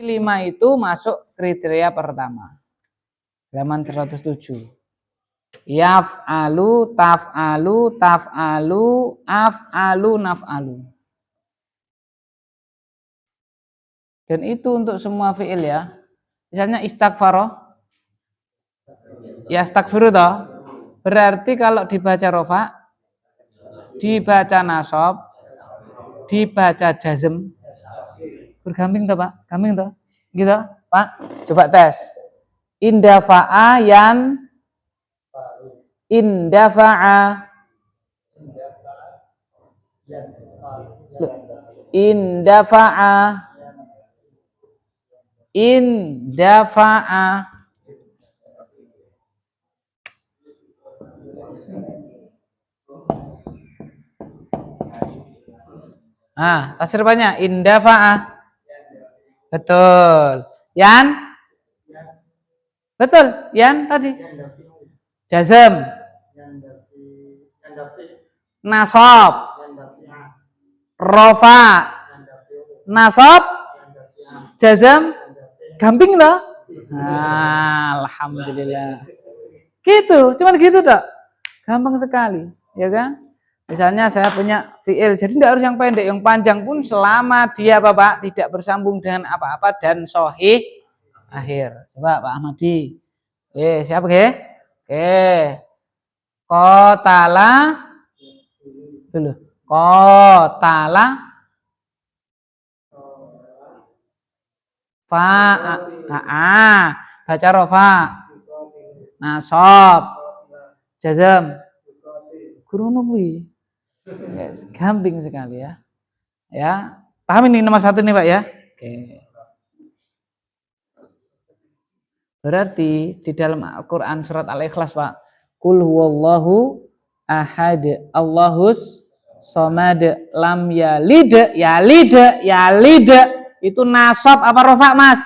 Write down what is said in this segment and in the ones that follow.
5 itu masuk kriteria pertama. Halaman 107. Yaf'alu, taf'alu, taf'alu, af'alu, naf'alu. Dan itu untuk semua fi'il ya. Misalnya istaghfaro, ya astaghfiru toh. Berarti kalau dibaca rofa, dibaca nasab, dibaca jazm, bergamping toh Pak? Gamping toh? Gitu Pak? Coba tes. Indafa'a yan, indafa'a, indafa'a, indafa'a. Ah, tasrifnya indafa'a. Betul. Yan? Betul. Yan tadi. Jazm. Nasab. Rofa. Nasab. Jazm. Gamping toh? Nah, alhamdulillah. Gitu, cuman gitu toh. Gampang sekali, ya kan? Misalnya saya punya fi'il, jadi tidak harus yang pendek, yang panjang pun selama dia Bapak tidak bersambung dengan apa-apa dan sahih akhir. Coba Pak Ahmadi. Siapa ke? Qatala dulu. Qatala baca rofa. Nasab. Jazm. Guru kuwi. Yes, gampang sekali ya. Ya, paham ini nomor 1 nih Pak ya. Oke. Berarti di dalam Al-Quran surat Al-Ikhlas Pak, Qul huwallahu ahad, Allahus somad, lam yalid, yalid itu nasab apa rofa Mas?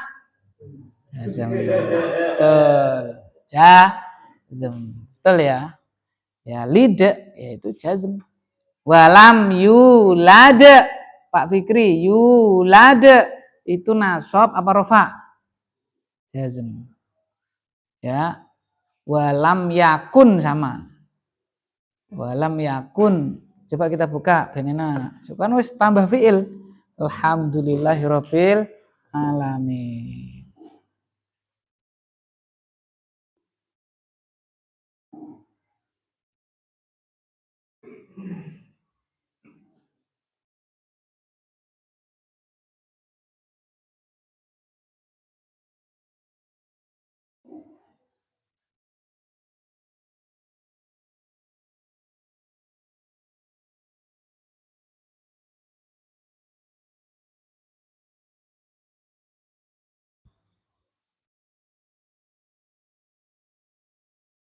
Jazm. Betul. Jazm. Betul ya. Yalid yaitu jazm. Walam yulad, Pak Fikri, yulad itu nasab apa rofa? Jazm. Ya. Walam yakun sama. Walam yakun. Coba kita buka benena. Kan wis tambah fiil. Alhamdulillahirabbil alamin.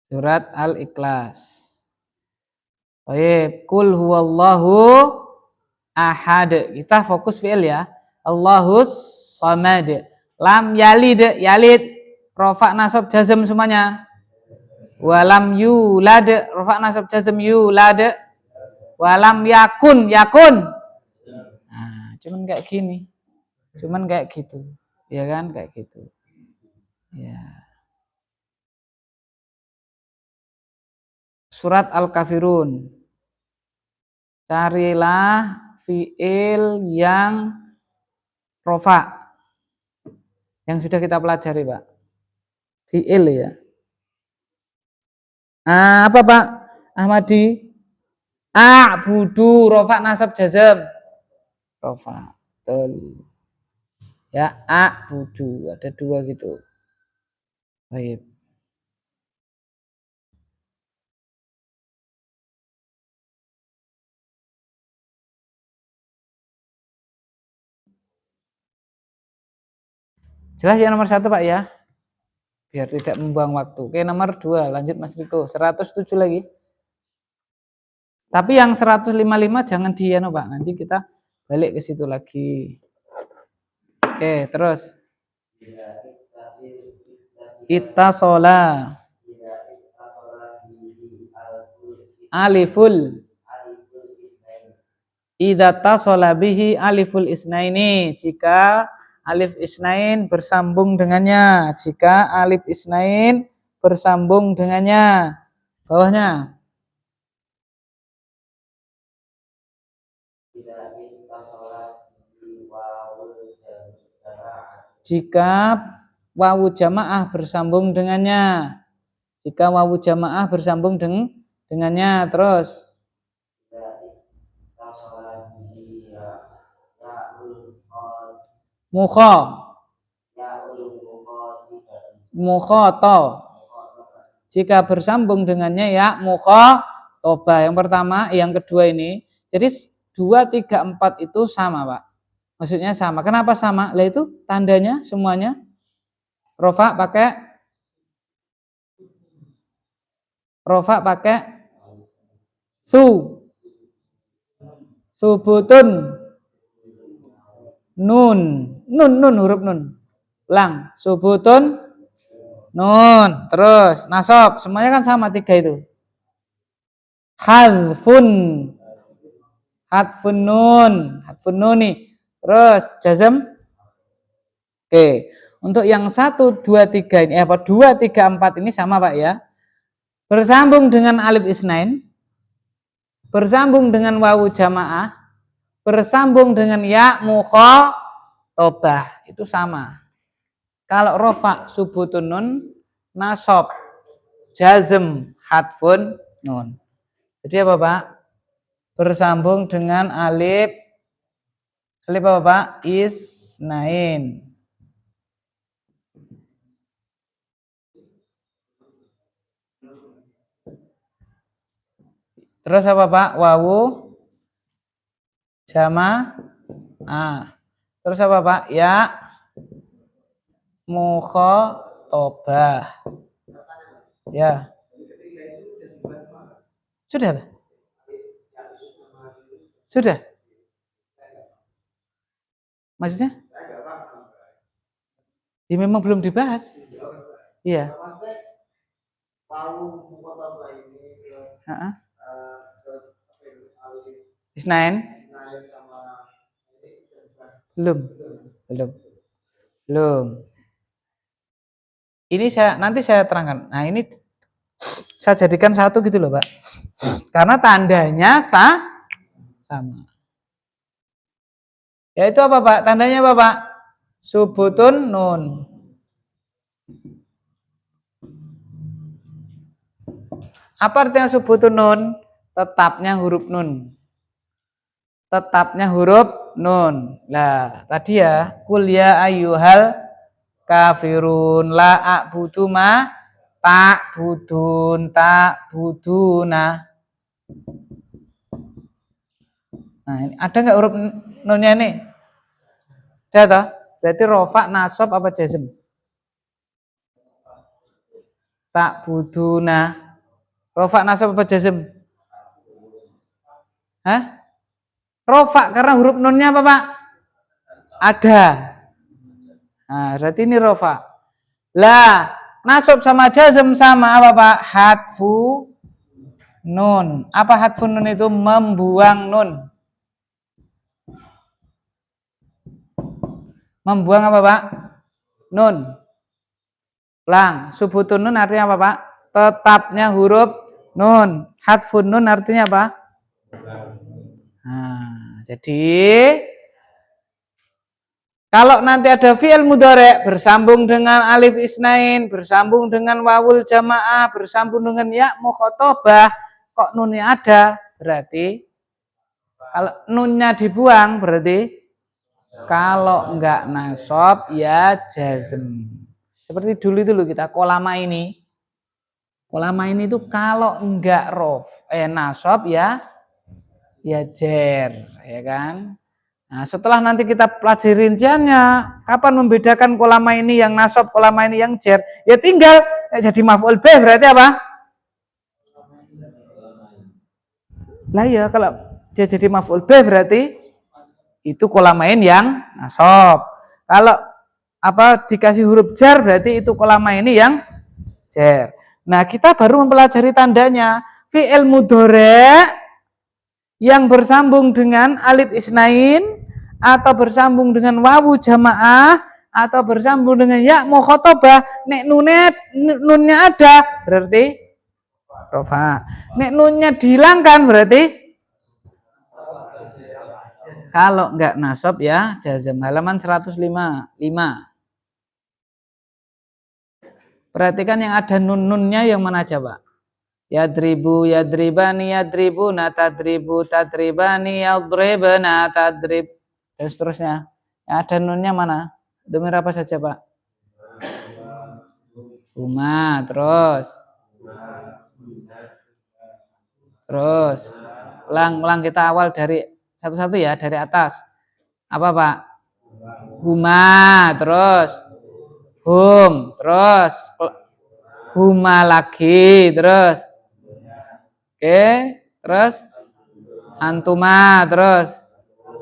Surat Al-Ikhlas. Baik, Qul huwallahu ahad. Kita fokus fi'il ya. Allahus samad. Lam yalid, rofa nasab jazm semuanya. Walam yulad, rofa nasab jazm yulad. Walam yakun. Nah, cuman kayak gini. Cuman kayak gitu. Ya kan, kayak gitu. Ya. Surat Al-Kafirun. Carilah fi'il yang rofa. Yang sudah kita pelajari, Pak. Fi'il ya. Apa Pak Ahmadi? A'budu, rofa nasab jazm. Rofa. Betul. Ya, a'budu. Ada 2 gitu. Baik. Jelas ya nomor 1 Pak ya, biar tidak membuang waktu. Oke, nomor 2 lanjut Mas Riko. 107 lagi. Tapi yang 155 jangan Pak, nanti kita balik ke situ lagi. Oke, terus ittasola aliful idza tasola bihi aliful isnaini, jika alif isnain bersambung dengannya. Jika alif isnain bersambung dengannya. Bawahnya. Jika wawu jamaah bersambung dengannya. Jika wawu jamaah bersambung dengannya. Terus. Mukho. Mukhoto. Jika bersambung dengannya ya mukhotoba. Yang pertama, yang kedua ini. Jadi 2, 3, 4 itu sama, Pak. Maksudnya sama. Kenapa sama? Lah itu tandanya semuanya. Rofa pakai subutun. Nun huruf nun. Ulang. Subutun nun. Terus nasab. Semuanya kan sama 3 itu. Hadfun nun. Hadfun nuni. Terus jazm. Oke. Untuk yang 1, 2, 3 ini 2, 3, 4 ini sama, Pak ya. Bersambung dengan alif isnain. Bersambung dengan wawu jamaah. Bersambung dengan ya mukhotabah. Itu sama. Kalau rofa subutun nun, nasab jazm hadfun nun. Jadi apa, Pak? Bersambung dengan alif apa, Pak? Isnain. Terus apa, Pak? Wawu jamaah. Terus apa, Pak? Ya mukhotabah. Ya. Sudah? Sudah? Maksudnya? Ya memang belum dibahas. Iya. Isnain? Belum. Ini nanti saya terangkan. Nah, ini saya jadikan satu gitu loh, Pak. Karena tandanya sama. Yaitu apa, Pak? Tandanya apa, Pak? Subutun nun. Apa artinya subutun nun? Tetapnya huruf nun. Tetapnya huruf nun. Lah, tadi ya, kul ya ayyuhal kafirun la a'budu ma ta'buduna. Nah, ini ada nggak huruf nunnya ini? Ada toh? Berarti rofa, nasab apa jazm? Ta'buduna. Rofa, nasab apa jazm? Hah? Rofa karena huruf nunnya apa, Pak? Ada. Nah, berarti ini rofa. Lah, nasab sama jazm sama apa, Pak? Hadfu nun. Apa hadfu nun itu? Membuang nun. Membuang apa, Pak? Nun. Ulang. Subutun nun artinya apa, Pak? Tetapnya huruf nun. Hadfun nun artinya apa? Nah, jadi kalau nanti ada fi'il mudhari' bersambung dengan alif isnain, bersambung dengan wawul jamaah, bersambung dengan ya mukhotabah, kok nunnya ada, berarti kalau nunnya dibuang berarti kalau enggak nasab ya jazm. Seperti dulu itu loh kita kolama ini. Kolama ini itu kalau enggak nasab ya jer, ya kan? Nah, setelah nanti kita pelajari rinciannya, kapan membedakan kolama ini yang nasab, kolama ini yang jer? Ya tinggal jadi maf'ul bih berarti apa? Lah ya kalau dia jadi maf'ul bih berarti itu kolamain yang nasab. Kalau dikasih huruf jar berarti itu kolama ini yang jer. Nah, kita baru mempelajari tandanya. Fi'il mudhari' yang bersambung dengan alif isnain atau bersambung dengan wawu jamaah atau bersambung dengan ya mukhatabah, nek nunnya ada berarti rofa. Nek nunnya dihilangkan berarti kalau enggak nasab ya jazam. Halaman 105. Perhatikan yang ada nun-nunnya yang mana aja, Pak? Yadribu, yadribani, yadribuna, tadribu, tadribani, yadribana, tadrib, dan seterusnya. Yang ada nunnya mana? Domir apa saja, Pak? Huma, terus ulang kita awal dari satu-satu ya, dari atas. Apa, Pak? Huma, terus hum, terus huma lagi, terus oke, terus antuma, terus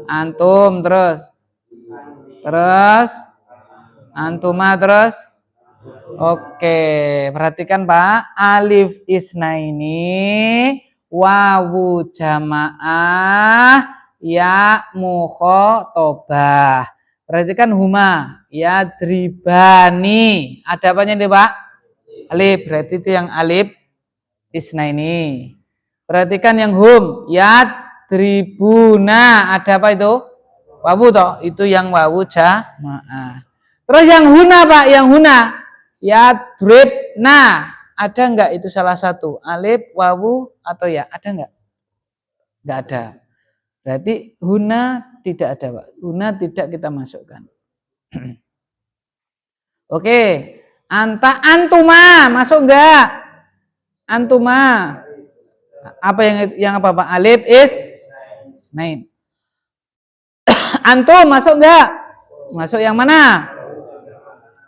antum, terus antuma, terus oke. Perhatikan Pak, alif isnaini, wawu jamaah, ya mukhatabah. Perhatikan huma, yadribani. Ada apanya nih Pak? Alif, berarti itu yang alif isnaini. Perhatikan yang hum, yadribuna. Ada apa itu? Wawu toh, itu yang wawu jamaah. Terus yang huna Pak, yang huna, yadribna. Ada enggak itu salah satu? Alif, wawu, atau ya? Ada enggak? Enggak ada. Berarti huna tidak ada, Pak. Huna tidak kita masukkan. Oke. Antuma masuk enggak? Antuma. Apa yang apa, Pak? Alif isnain. Antum masuk enggak? Masuk yang mana?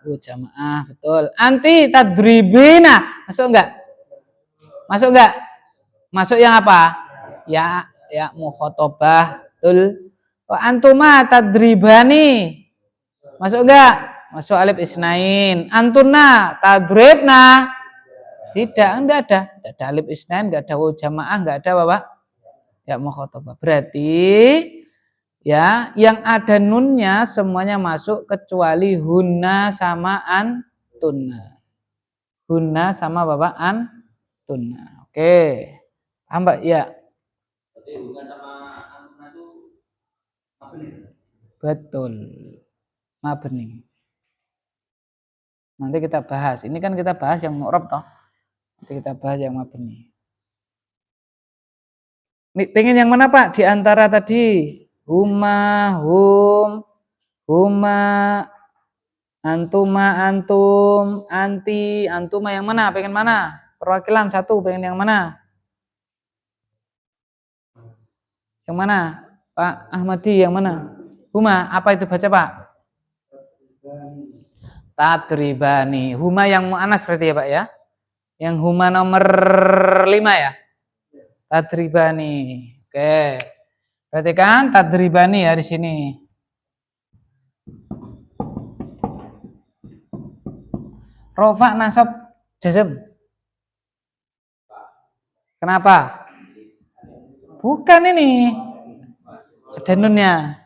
Jamaah, betul. Anti tadribina masuk enggak? Masuk enggak? Masuk yang apa? Ya mukhatabah, betul. Antuma tadribani masuk enggak? Masuk alif isnain. Antuna tadribna tidak, enggak ada. Enggak ada alif isnain, enggak ada wawu jamaah, enggak ada Bapak. Ya mukhatabah. Berarti ya yang ada nunnya semuanya masuk kecuali hunna sama antunna. Hunna sama Bapak antunna. Oke. Paham Mbak? Ya. Betul. Mabni. Nanti kita bahas. Ini kan kita bahas yang mu'rab toh. Nanti kita bahas yang mabni. Pengen yang mana Pak? Di antara tadi huma, hum, huma, antuma, antum, anti, antuma yang mana? Pengen mana? Perwakilan satu, pengen yang mana? Yang mana? Pak Ahmadi yang mana? Huma, apa itu baca Pak? Tadribani. Huma yang mu'anas berarti ya Pak ya? Yang huma nomor 5 ya? Tadribani. Oke. Perhatikan tadribani ya di sini. Rofa nasab jazm. Kenapa? Bukan ini. Ada nunnya.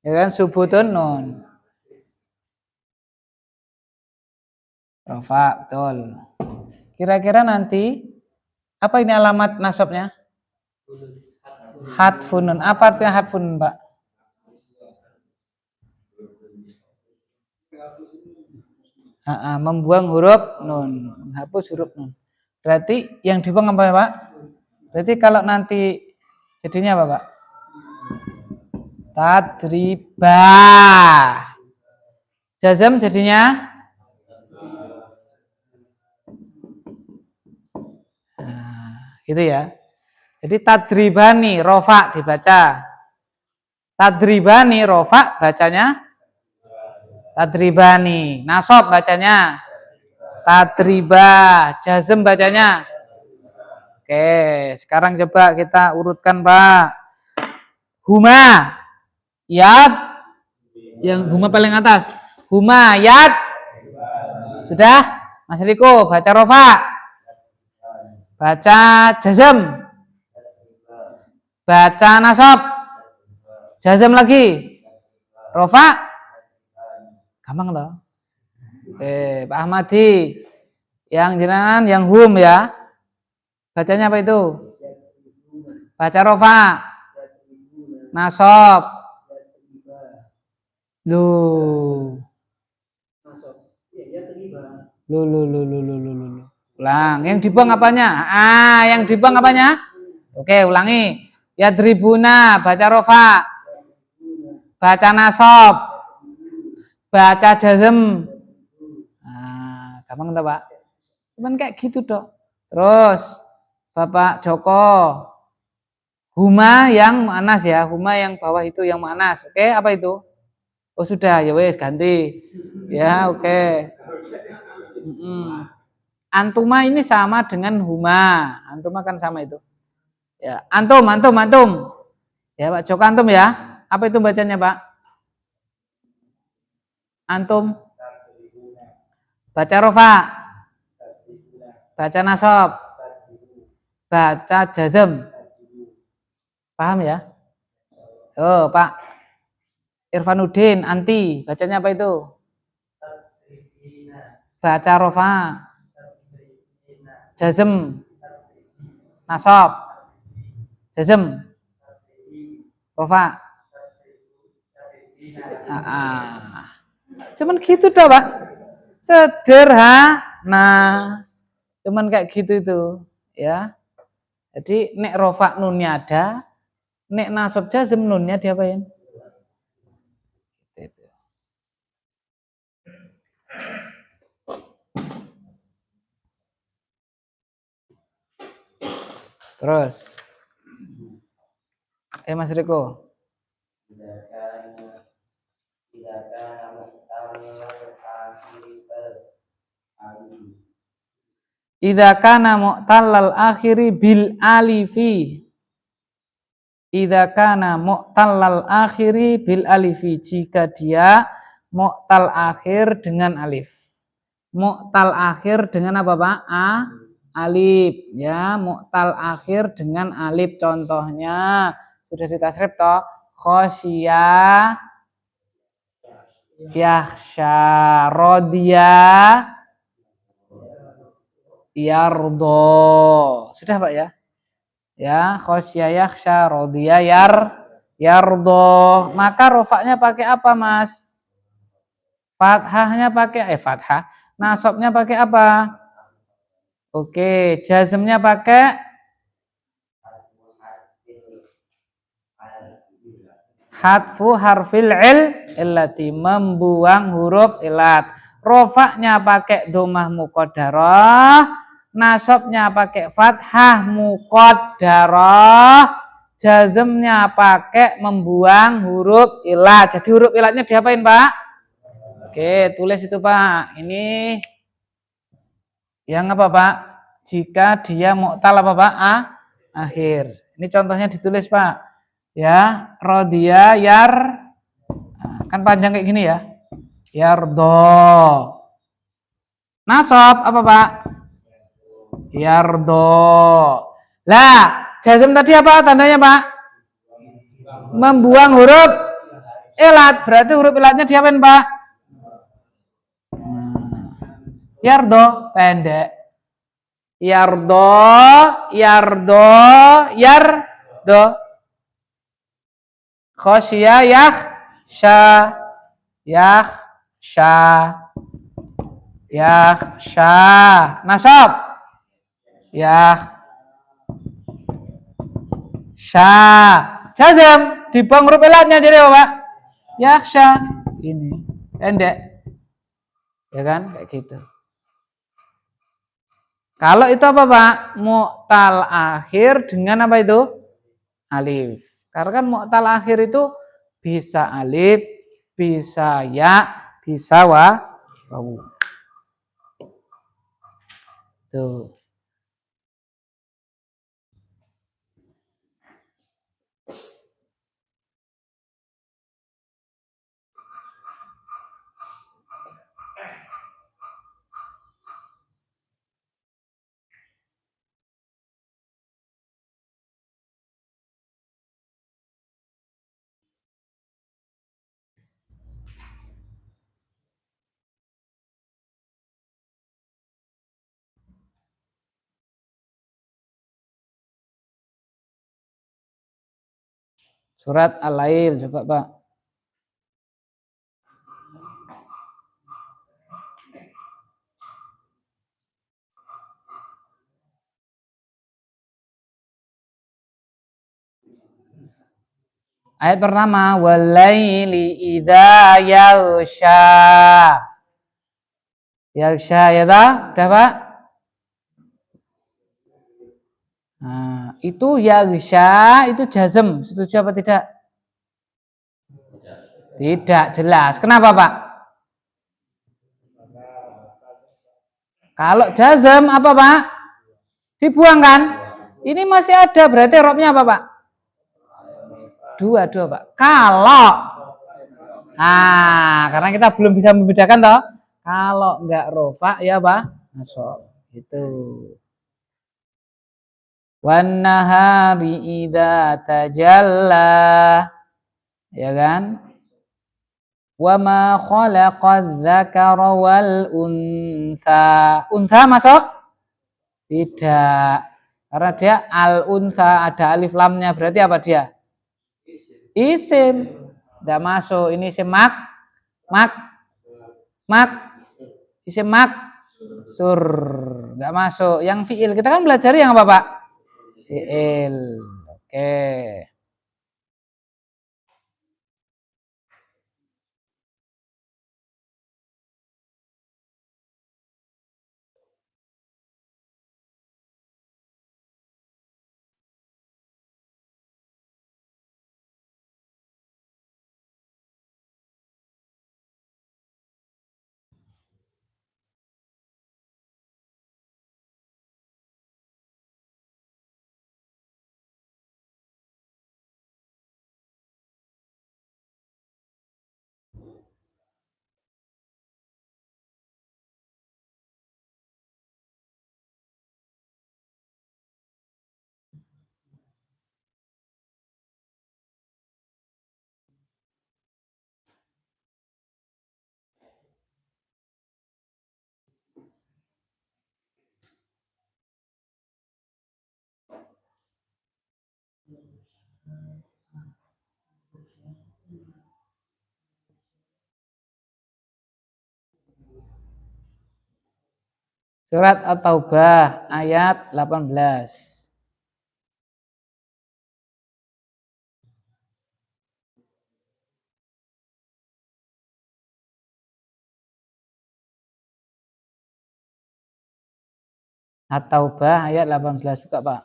Ya kan subutun nun. Rofa, betul. Kira-kira nanti apa ini alamat nasabnya? Hadfun nun. Apa artinya hadfun nun, Pak? Membuang huruf nun, menghapus huruf nun. Berarti yang dibuang apa ya Pak? Berarti kalau nanti jadinya apa Pak? Tadriba. Jazam jadinya gitu ya. Jadi tadribani rofa dibaca. Tadribani rofa bacanya tadribani. Nasab bacanya tadriba. Jazm bacanya. Oke, sekarang coba kita urutkan Pak. Huma, yad, yang huma paling atas. Huma, yad. Sudah? Mas Riko, baca rofa. Baca jazm. Baca nasab. Jazam lagi. Rofa. Gampang toh? Oke, Pak Ahmadi. Yang jenengan yang hum ya. Bacanya apa itu? Baca rofa. Nasob. Lu. Lu. Ulang. Yang dibuang apanya? Yang dibuang apanya? Oke, ulangi. Yadribuna, baca rofa. Baca nasob. Baca jazm. Gampang enggak, Pak? Cuman kayak gitu, Dok. Terus Bapak Joko. Huma yang mu'anas ya. Huma yang bawah itu yang mu'anas. Oke, apa itu? Oh, sudah. Ya wes, ganti. Ya, oke. Antuma ini sama dengan huma. Antuma kan sama itu. Ya, antum. Ya, Pak Joko antum ya. Apa itu bacanya, Pak? Antum. Baca rofa. Baca nasob. Baca jazm. Paham ya? Oh, Pak Irfanuddin, anti. Bacanya apa itu? Baca rofa. Jazm. Nasob. Jazm. Rofa. Cuman gitu dah, Pak. Sederhana. Cuman kayak gitu itu, ya. Jadi nek rofa nunnya ada, nek nasob jazm nunnya diapain? Itu. Terus, Mas Riko. Idza kana mu'tallal akhiri bil alifi. Idza kana mu'tallal akhiri bil alifi, jika dia mu'tal akhir dengan alif. Mu'tal akhir dengan apa, Pak? Alif ya, mu'tal akhir dengan alif. Contohnya sudah ditasrif toh. Khosyah, yakhsha, rodiya, yardo. Sudah, Pak ya? Ya, khosyah, yakhsha, rodiya, yardo. Maka rofaknya pakai apa, Mas? Fathahnya pakai fathah. Nasobnya pakai apa? Oke, jazmnya pakai hadfu harfil illati, membuang huruf ilat. Rofaknya pakai domah muqaddarah, nasobnya pakai fathah muqaddarah, jazmnya pakai membuang huruf ilat. Jadi huruf ilatnya diapain, Pak? Oke, tulis itu, Pak. Ini yang apa, Pak? Jika dia mu'tal apa, Pak? Akhir. Ini contohnya ditulis, Pak. Ya, rodiya kan panjang kayak gini ya. Yardo. Nasob apa, Pak? Yardo. Lah, jazm tadi apa tandanya, Pak? Membuang huruf ilat. Berarti huruf ilatnya diapain, Pak? Yardo, pendek. Yardo. Khosyah, yakhsha. Nasab. Yakhsha. Jazm, dibuang huruf ilatnya jadi apa, Pak? Yakhsha. Ini pendek. Ya kan? Kayak gitu. Kalau itu apa, Pak? Mu'tal akhir dengan apa itu? Alif. Karena kan mu'tal akhir itu bisa alif, bisa ya, bisa wawu. Tuh. Surat Al-Lail, coba Pak. Ayat pertama, walaili idza yaghsha. Yaghsha ya ta? Udah Pak? Nah, itu yaghsha itu jazm, setuju apa tidak? Tidak jelas. Kenapa Pak? Kalau jazm apa Pak? Dibuang kan? Ini masih ada, berarti robnya apa Pak? Dua Pak. Kalau, karena kita belum bisa membedakan toh. Kalau enggak rofa ya Pak? Masuk. Itu. Wan nahari idza tajalla. Ya kan? Wa ma khalaqadz dzakara wal untha. Untha masuk? Tidak. Karena dia al untha ada alif lamnya, berarti apa dia? Isim. Tidak masuk. Ini isim mak. Isim mak. Sur. Enggak masuk. Yang fiil kita kan belajar yang apa, Pak? Fiil. Oke. Surat At-Taubah ayat 18. At-Taubah ayat 18 juga, Pak.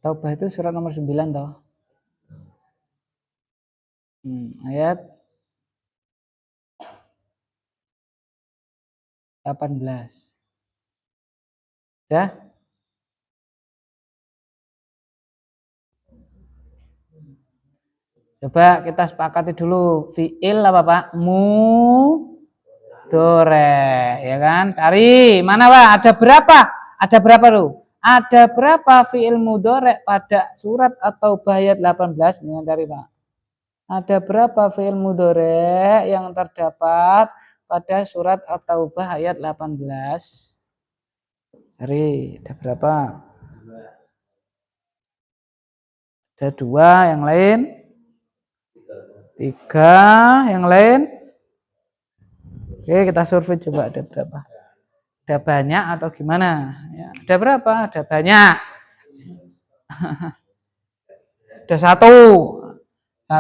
Taubah itu surat nomor 9 toh. Ayat 18. Ya? Coba kita sepakati dulu fiil apa Pak? Mudore, ya kan? Cari mana Pak? Ada berapa? Ada berapa tuh? Ada berapa fiil mudore pada surat atau ayat 18? Dengan cari Pak. Ada berapa fiil mudore yang terdapat pada surat atau ayat 18? Cari, ada berapa? Ada 2, yang lain? 3, yang lain? Oke, kita survei coba ada berapa. Ada banyak atau gimana? Ya, ada berapa? Ada banyak. Ada 1, 2,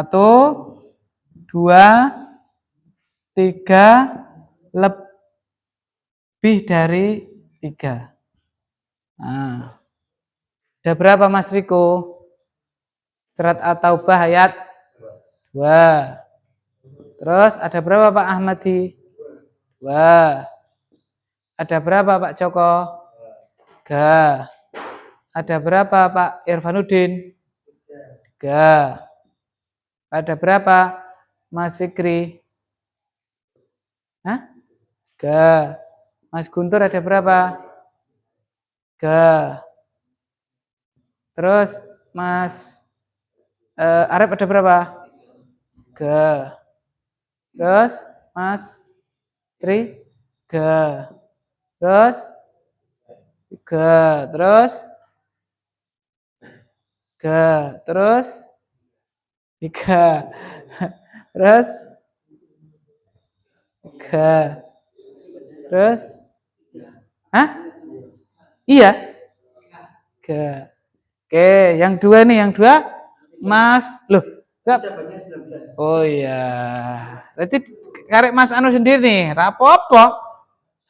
3, lebih dari 3. Nah, ada berapa Mas Riko? Surat At-Taubah ayat 2. Terus ada berapa Pak Ahmadi? 2. Ada berapa Pak Joko? 3. Ada berapa Pak Irfanuddin? 3. Ada berapa Mas Fikri? Hah? 3. Mas Guntur ada berapa? 3. Terus Mas Arif ada berapa? 3. Terus Mas Tri, ga. Terus ga. Terus ga. Terus tiga. Terus ga. Terus hah? Iya. Ga. Oke, yang dua nih, yang dua Mas. Loh, oh iya. Berarti karek Mas Anu sendiri nih, rapopo.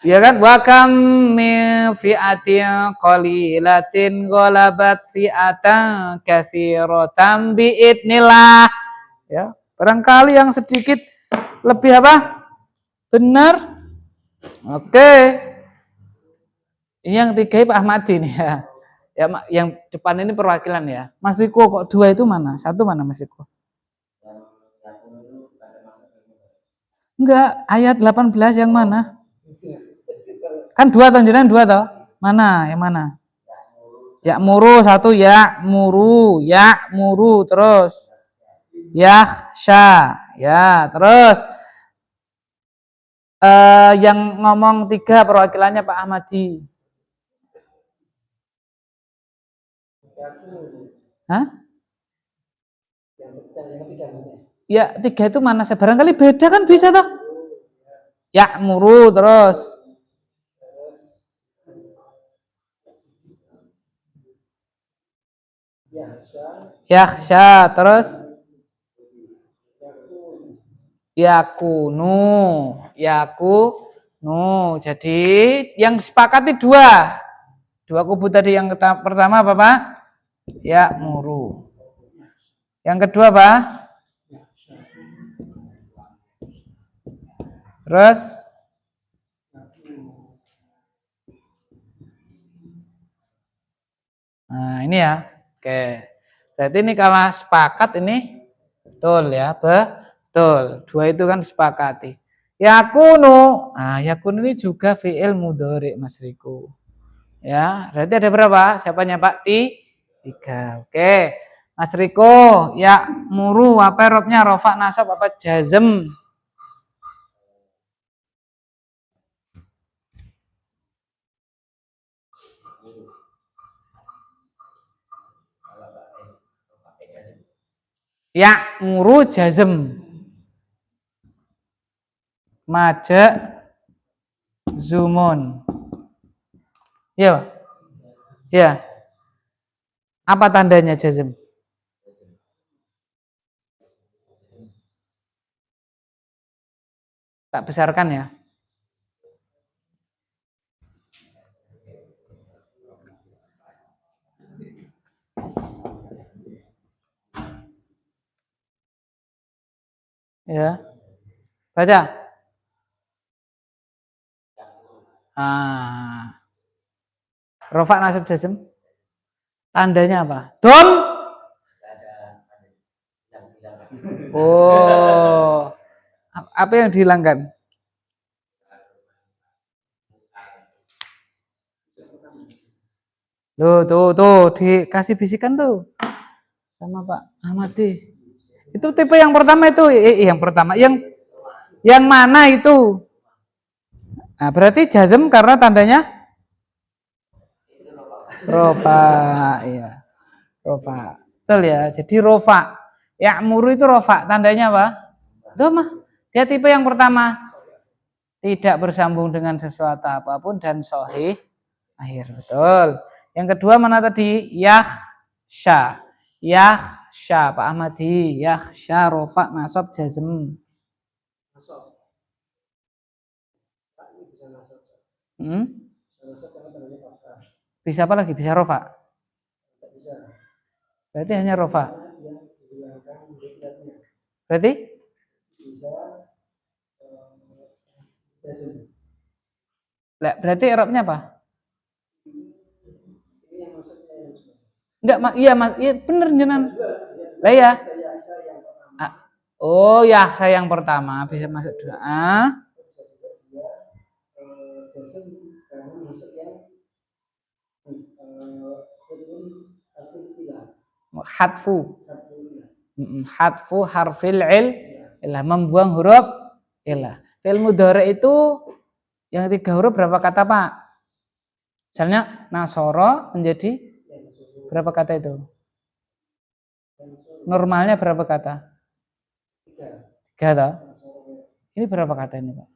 Ya kan, wa kam min fi'atin qalilatin ghalabat fi'atan katsiratan biidznillah. Ya, barangkali yang sedikit lebih apa? Benar. Oke. Ini yang tiga Pak Ahmadi nih ya. Ya, yang depan ini perwakilan ya. Mas Riko kok dua itu mana? Satu mana Mas Riko? Enggak, ayat 18 yang mana? Kan dua tanjuran dua toh? Mana? Yang mana? Ya muru satu ya muru terus yakhsha ya terus yang ngomong tiga perwakilannya Pak Ahmadi. Hah? Ya tiga itu mana? Barangkali beda kan bisa toh? Ya muru terus yakhsha terus yakunu. Jadi yang disepakati dua kubu tadi. Yang pertama apa Pak? Ya muru. Yang kedua apa? Terus nah ini ya. Oke. Berarti ini kalau sepakat ini betul ya, betul. Dua itu kan disepakati. Yakunu. Nah, yakunu ini juga fi'il mudhari Mas Riko. Ya, berarti ada berapa? Siapanya Pak? Tiga. Oke. Mas Riko, ya muru apa robnya? Rofa, nasab apa jazm? Ya muru jazm. Maja zumun. Ya. Ya. Apa tandanya jazm? Tak besarkan ya. Ya. Baca. Rofa nasab jazm. Tandanya apa? Dom. Oh. Apa yang dihilangkan? Tuh, dikasih bisikan tuh sama Pak Ahmadi. Itu tipe yang pertama itu, yang pertama, yang mana itu? Nah, berarti jazm karena tandanya rofa, iya, rofa, betul ya. Jadi rofa, ya muru itu rofa, tandanya apa? Domah. Dia tipe yang pertama, tidak bersambung dengan sesuatu apapun dan sahih akhir, betul. Yang kedua mana tadi? Yakhsha. Yakhsha Pak Ahmadi. Yakhsha rofa nasab jazm. Bisa apa lagi? Bisa rofa. Berarti hanya rofa. Berarti? Berarti i'rabnya apa? Enggak, iya bener jenengan. Lah ya. Oh ya, saya yang pertama bisa masuk dua. Hatfu harfil ilah membuang huruf Ilah. Fi'il mudhari itu yang 3 huruf berapa kata, Pak? Misalnya nasoro menjadi berapa kata itu? Normalnya berapa kata? 3 toh? Ini berapa kata ini, Pak?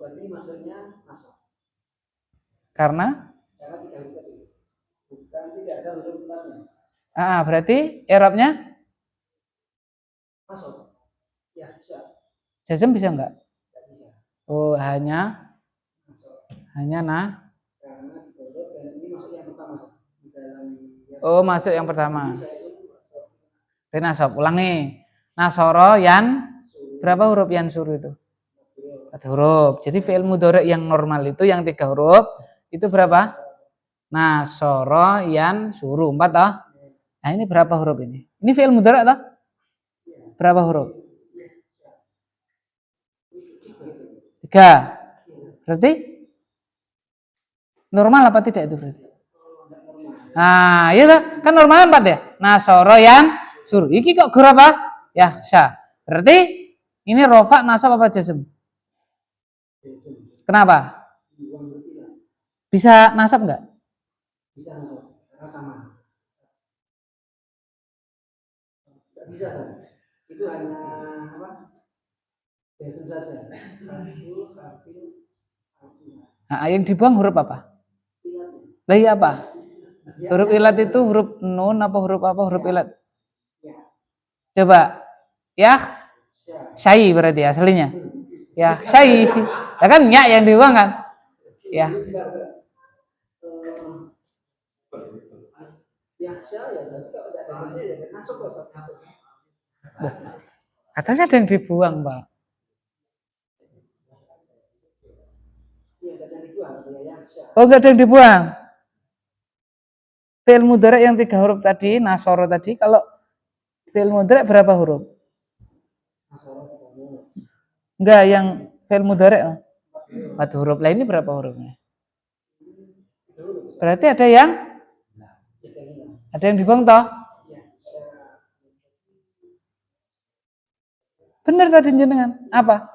Berarti maksudnya masuk. Karena? Bukan tidak ada huruf lamnya. Berarti i'rabnya? Masuk. Ya, siap. Jazm bisa enggak? Tidak bisa. Oh, hanya Masuk. Hanya nah. Karena ditutup dan ini masuk yang pertama. Di dalam Oh, masuk yang pertama. Nasab, ulangi. Nasoro yan berapa huruf yan suruh itu? 4 huruf. Jadi fi'il mudhari yang normal itu yang 3 huruf itu berapa? Nasoro yan suruh 4 toh? Nah, ini berapa huruf ini? Ini fi'il mudhari toh? Berapa huruf? 3. Berarti normal apa tidak itu berarti? Nah, iya toh? Kan normal 4 ya? Nasoro yan suruh. Iki kok guru apa? Ya, sya. Berarti ini rofa, nasab apa jazm? Kenapa? Bisa nasab enggak? Bisa nasab. Karena sama. Enggak bisa. Itu hanya apa? Jazm saja. Nah, yang dibuang huruf apa? Lah iya apa? Huruf ilat itu huruf nun apa huruf apa? Huruf ilat. Coba. Ya. Syai berarti aslinya. Ya, syai. Ya kan ya yang dibuang kan? Ya. Katanya ada yang dibuang, Pak. Oh, enggak ada yang dibuang. Fi'il mudhari yang 3 huruf tadi, nasoro tadi, kalau fi'il mudhari berapa huruf? Enggak, yang fi'il mudhari 4 huruf. Lah ini berapa hurufnya? Berarti ada yang dibuang toh? Benar tadi jenengan. Apa?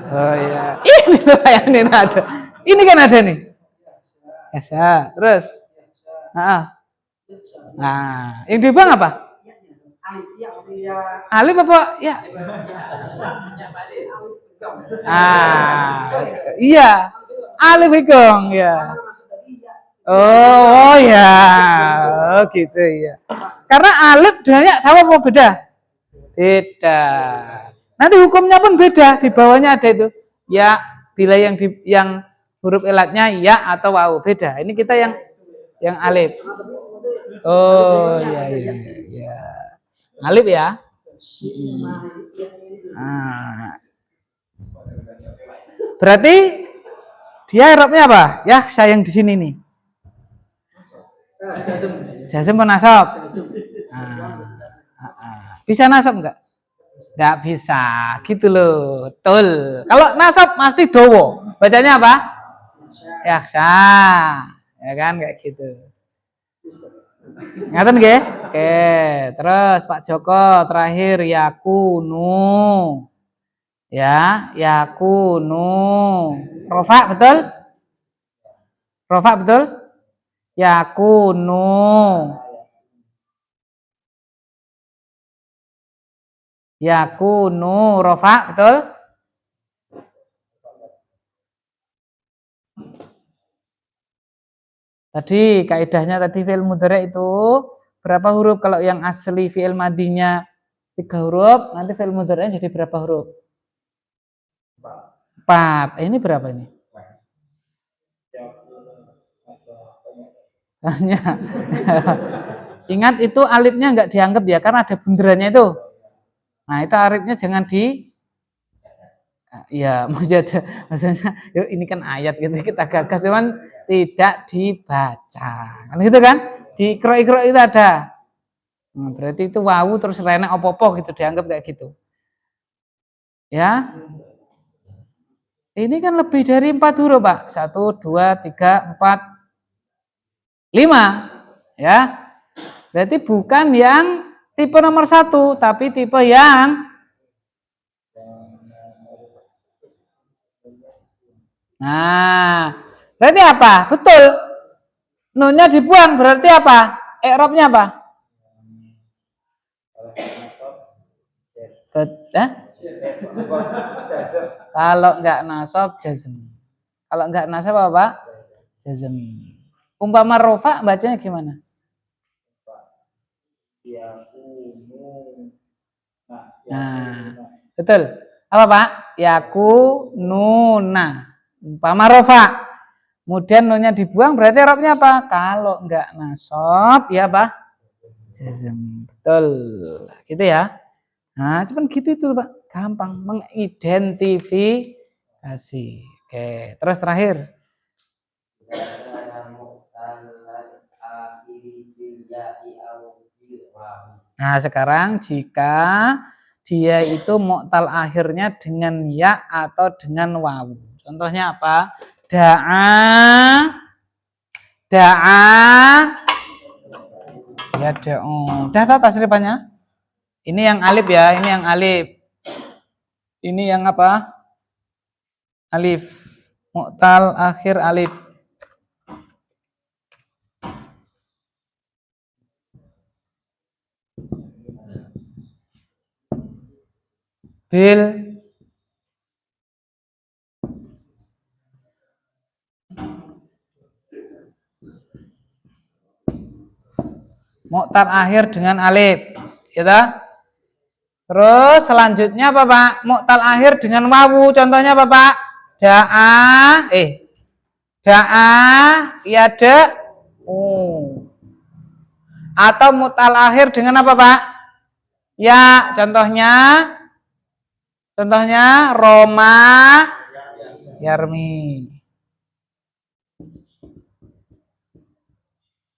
Oh iya. Ini loh yang ini ada. Ini kan ada nih. Ya, terus. Nah, yang dibuang apa? Alif apa? Ya. Iya. Alif hikong, ya. Oh ya. Oh gitu ya. Karena alif dengannya sama apa beda? Beda. Nanti hukumnya pun beda. Di bawahnya ada itu. Ya, bila yang huruf ilatnya ya atau wawu beda. Ini kita yang alif. Oh iya. Alif ya. Nah. Berarti dia i'rabnya apa? Ya, sayang di sini nih. Jazm penasab. Bisa nasab enggak? Enggak bisa. Gitu loh. Betul. Kalau nasab pasti dowo. Bacanya apa? Yaksa. Ya kan kayak gitu. Ngaten nggih? Oke, terus Pak Joko terakhir yakunu. Ya, yakunu. Rofa betul? Rofa betul? Yakunu. Yakunu rofa betul? Tadi kaidahnya tadi fi'il mudhari itu berapa huruf? Kalau yang asli fi'il madinya 3 huruf, nanti fi'il mudhari'nya jadi berapa huruf? 4. Ini berapa ini? Hanya. Ingat itu alifnya enggak dianggap ya karena ada bunderannya itu. Nah, itu alifnya jangan ya maksudnya ini kan ayat gitu kita gagas cuman tidak dibaca kan gitu kan di kro itu ada berarti itu wawu terus renek opo-opo gitu dianggap kayak gitu ya ini kan lebih dari 4 huruf Pak 1, 2, 3, 4 5. Ya. Berarti bukan yang tipe nomor 1, tapi tipe yang berarti apa? Betul. Nunnya dibuang berarti apa? I'rabnya apa? Kalau enggak nasab jazm. Kalau enggak nasab apa? Jazm. Umpama rofa bacanya gimana? Nah, betul. Apa Pak? Yakununa. Umpama rofa. Kemudian nunnya dibuang berarti i'rabnya apa? Kalau enggak nasab ya Pak? Jazm. Betul. Gitu ya. Nah, cuman gitu itu Pak. Gampang mengidentifikasi. Oke, terus terakhir. Nah, sekarang jika dia itu mu'tal akhirnya dengan ya atau dengan wawu. Contohnya apa? Da'a ya da'u. Udah tahu tasrifannya? Ini yang alif ya, ini yang alif. Ini yang apa? Alif. Mu'tal akhir alif. Bil mu'tal akhir dengan alif, gitu. Terus selanjutnya apa Pak? Mu'tal akhir dengan wawu. Contohnya apa Pak? Da'a ya atau mu'tal akhir dengan apa Pak? Ya, contohnya Roma Yarmi.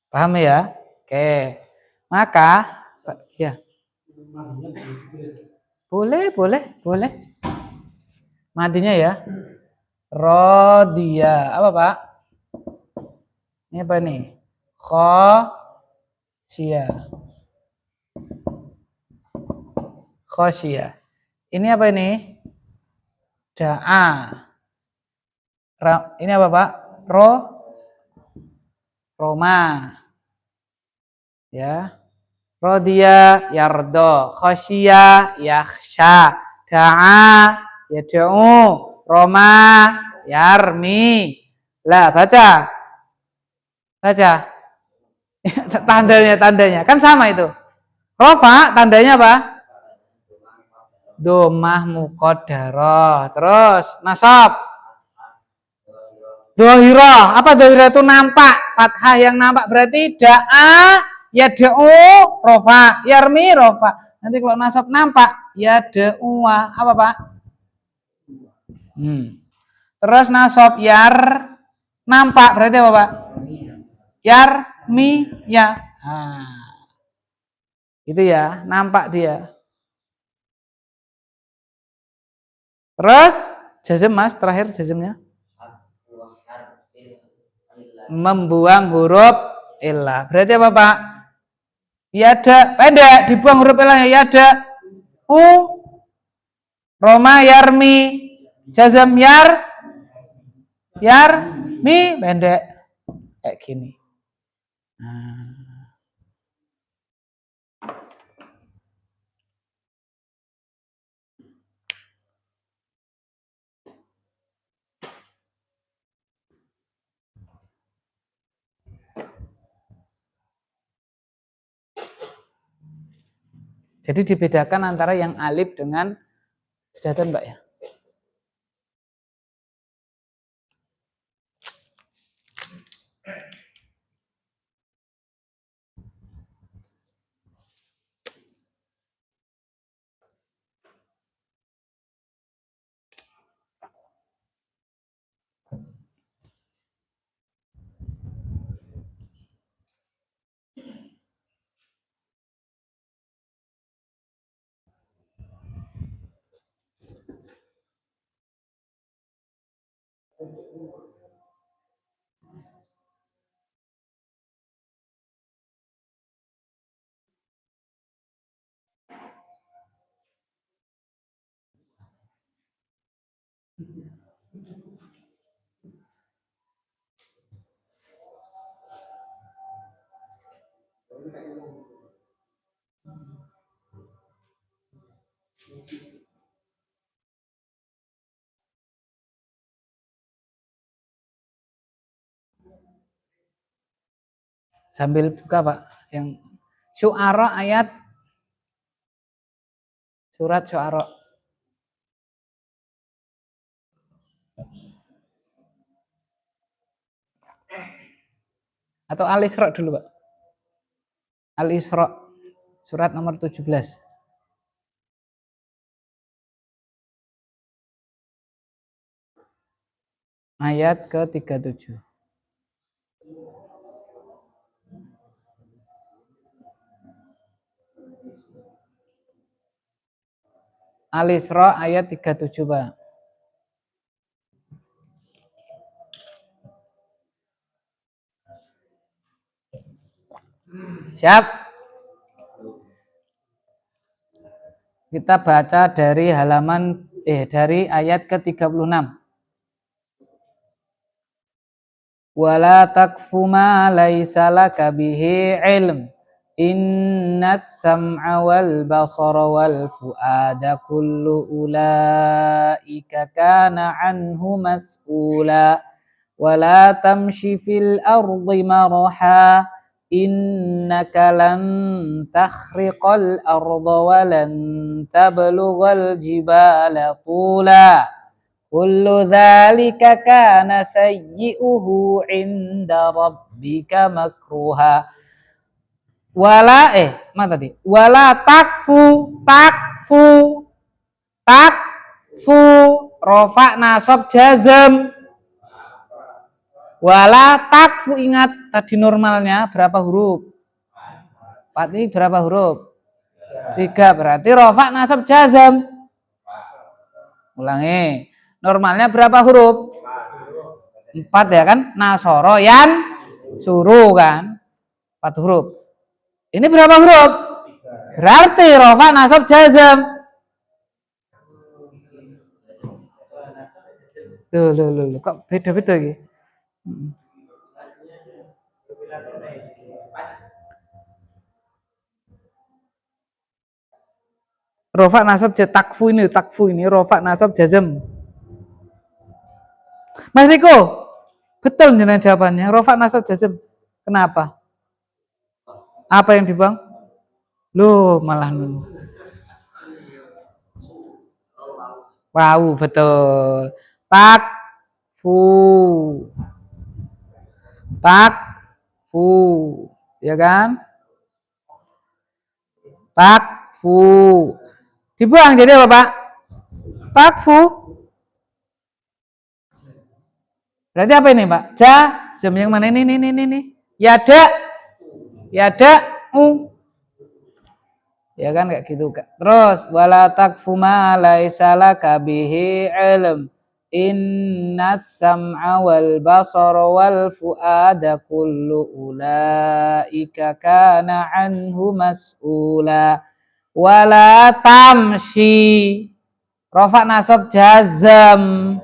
Paham ya? Oke. Maka ya. Boleh. Madinya ya. Rodia. Apa Pak? Ini apa nih? Khosyia. Ini apa ini? Da'a. Ini apa Pak? Roma. Ya. Rodia yardo, khosyia yakhsha, da'a yad'u, Roma yarmi. Lah baca. Tandanya kan sama itu. Rofa tandanya apa? Domah muqaddarah. Terus nasab. Dohirah. Apa dohirah itu nampak? Fathah yang nampak berarti da'a yad'u rofa, yarmi rofa. Nanti kalau nasab nampak yad'u apa Pak? Terus nasab yar nampak berarti apa Pak? Yarmi ya. Itu ya, nampak dia. Terus jazm Mas, terakhir jazmnya. Membuang huruf illah. Berarti apa Pak? Yada, pendek, dibuang huruf illahnya yada. Roma yarmi. Jazm yarmi pendek. Kayak gini. Jadi dibedakan antara yang alif dengan sudah Mbak ya. Sambil buka Pak, yang Syu'ara ayat surat Syu'ara. Atau Al-Isra dulu Pak. Al-Isra surat nomor 17. Ayat ke-37. Al-Isra ayat 37 Pak. Siap? Kita baca dari dari ayat ke-36. Wala takfu ma laisa laka bihi ilm. Innas sam'a wal basara wal fuada kullu ulaika kana anhu mas'ula. Wala tamshi fil ardi maraha. Innaka lan takhriqal arda wa lan tablughal jibala tula. Kullu dzalika kana sayyi'uhu 'inda rabbika makruha. Mana tadi? Wala takfu rofa nasab jazm. Wala takfu, ingat tadi normalnya berapa huruf? 4 ini berapa huruf? 3, berarti rofa nasab jazm. Ulangi. Normalnya berapa huruf? 4 ya kan? Nasoro yan suruh kan? 4 huruf. Ini berapa huruf? Berarti rofa nasab jazm. Loh. Kok beda-beda gitu? Rofa nasab takfu ini rofa nasab jazm. Mas Riko, betul jenengan jawabannya. Rofa nasab jazm. Kenapa? Apa yang dibuang? Loh, malah nun. Wow, betul. Takfu. Ya kan? Takfu. Dibuang jadi apa, Pak? Takfu. Berarti apa ini, Pak? Jam yang mana ini? Yada. Ya kan kayak gitu. Terus wala takfu ma laisa laka bihi ilm. Innas sam'a wal basara wal fuada kullu ulaika kana anhu mas'ula. Wala tamshi rofa nasab jazm.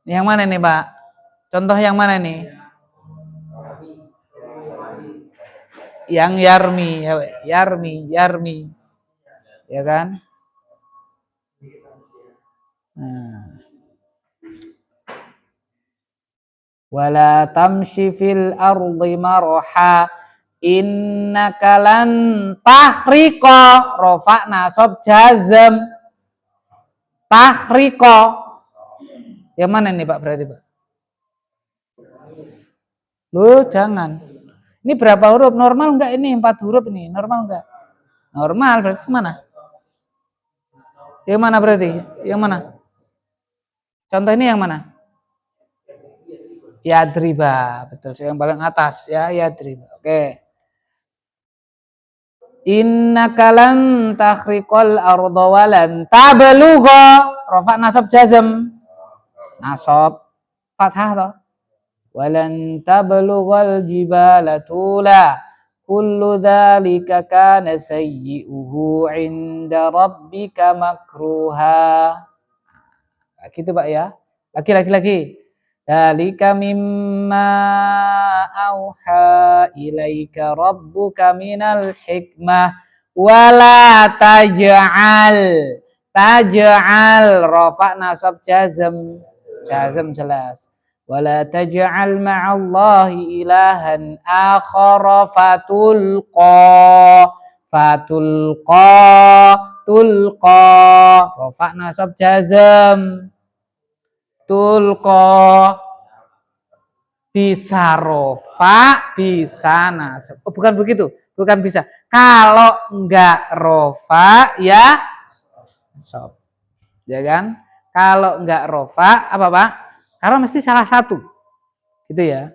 Yang mana nih Pak? Contoh yang mana nih? Yang yarmi. Ya kan? Wala tamshi fil ardi marha. Innaka lan tahriqa rofa nasab jazm. Tahriqa. Yang mana nih Pak berarti Pak? Loh jangan. Ini berapa huruf? Normal enggak ini? 4 huruf ini. Normal enggak? Normal berarti mana? Yang mana berarti? Yang mana? Contoh ini yang mana? Yadriba. Betul. Yang paling atas ya, yadriba. Oke. Innaka lan takhriqal arda wa lan tablugha rafa nasab jazm. Nasab fathah toh. Walan tablughal jibala tula kullu dzalika kana sayyi'uhu 'inda rabbika makruha. Gitu Pak ya. Lagi. Dzalika mimma auha ilaika rabbuka minal hikmah Wala taj'al. Taj'al rafa nasab jazm. Jazm jelas. Wala taj'al ma'allahi ilahan akhara fatulqa tulqa rafa nasab jazm. Tulqa bisa rofa, bisa nasab. Oh, bukan begitu, bukan bisa. Kalau enggak rofa, ya nasab. Ya kan? Kalau enggak rofa, apa Pak? Karena mesti salah satu. Gitu ya.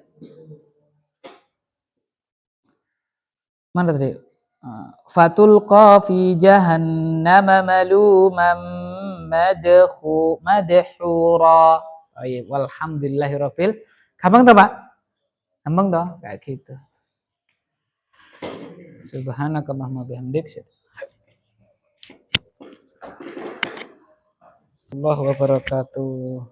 Mana tadi? Fatulqa fi jahannama malumam madhura. Oh iya, walhamdulillahirabbil. Gampang toh, Pak? Gampang toh? Kayak gitu. Subhanakallahumma bihamdik. Allah wabarakatuh.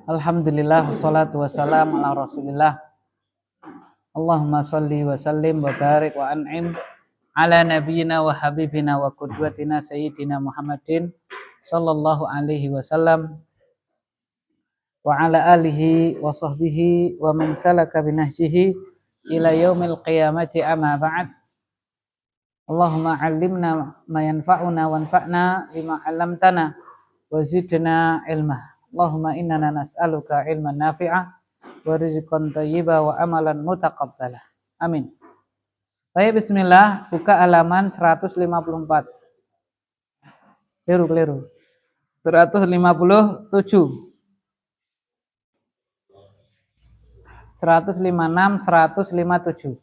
Alhamdulillah wassalatu wassalamu ala Rasulillah. Allahumma shalli wa sallim wa barik wa an'im ala nabiyyina wa habibina wa qudwatina sayyidina Muhammadin sallallahu alaihi wasallam wa ala alihi wa sahbihi wa man salaka binahjihi ila yaumil qiyamati amma ba'd. Allahumma 'allimna ma yanfa'una wanfa'na bima 'allamtana wa zidna ilma. Allahumma innana nas'aluka ilman nafi'a wa rizqan thayyiba wa amalan mutaqabbala. Amin. Baik, bismillah, buka halaman 154. Keliru. 157. 156, 157.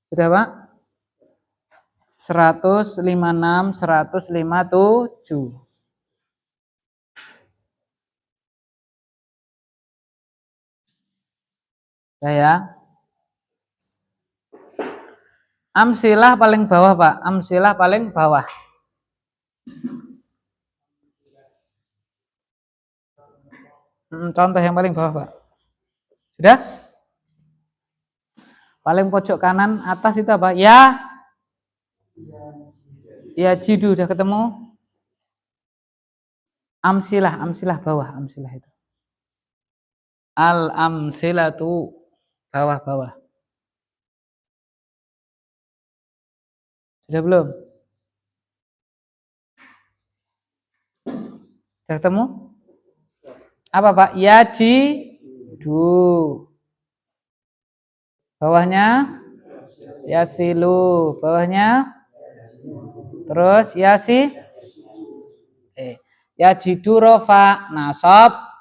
Sudah, Pak? 156, 157. Ya. Amsilah paling bawah, Pak. Amsilah paling bawah. Contoh yang paling bawah, Pak. Sudah? Paling pojok kanan atas itu apa? Ya jidu, udah ketemu? Amsilah bawah, amsilah itu. Al-amsilatu bawah. Sudah belum? Sudah ketemu? Apa, Pak? Yajidu. Bawahnya yasilu. Bawahnya terus yajidu rofa nasab.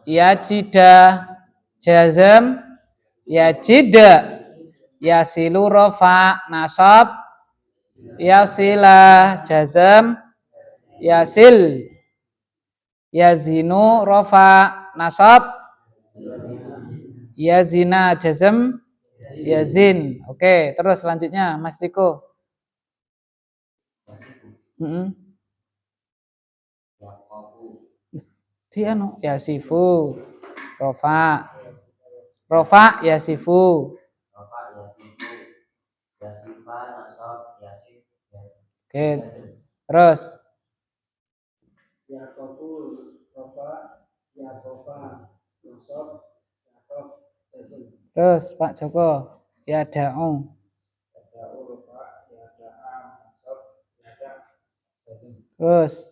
Yajida jazm. Yajida yasilu rofa nasab. Yasila jazm. Yasil yazinu rofa nasab. Yazina jazm. Yazin. Oke, terus selanjutnya Mas Riko. Dia yasifu rofa yasifu. Oke, terus terus Pak Joko ya da'u. Terus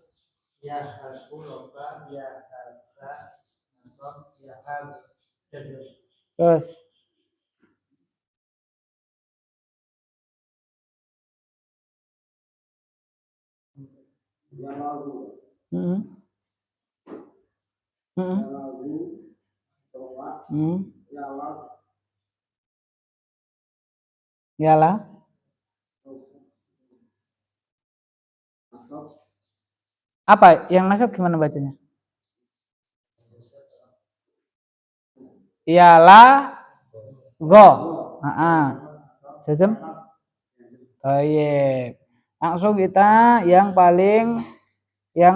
terus Yalah. Apa yang masuk gimana bacanya? Yalah go. jazm. Baik. Langsung kita yang paling 3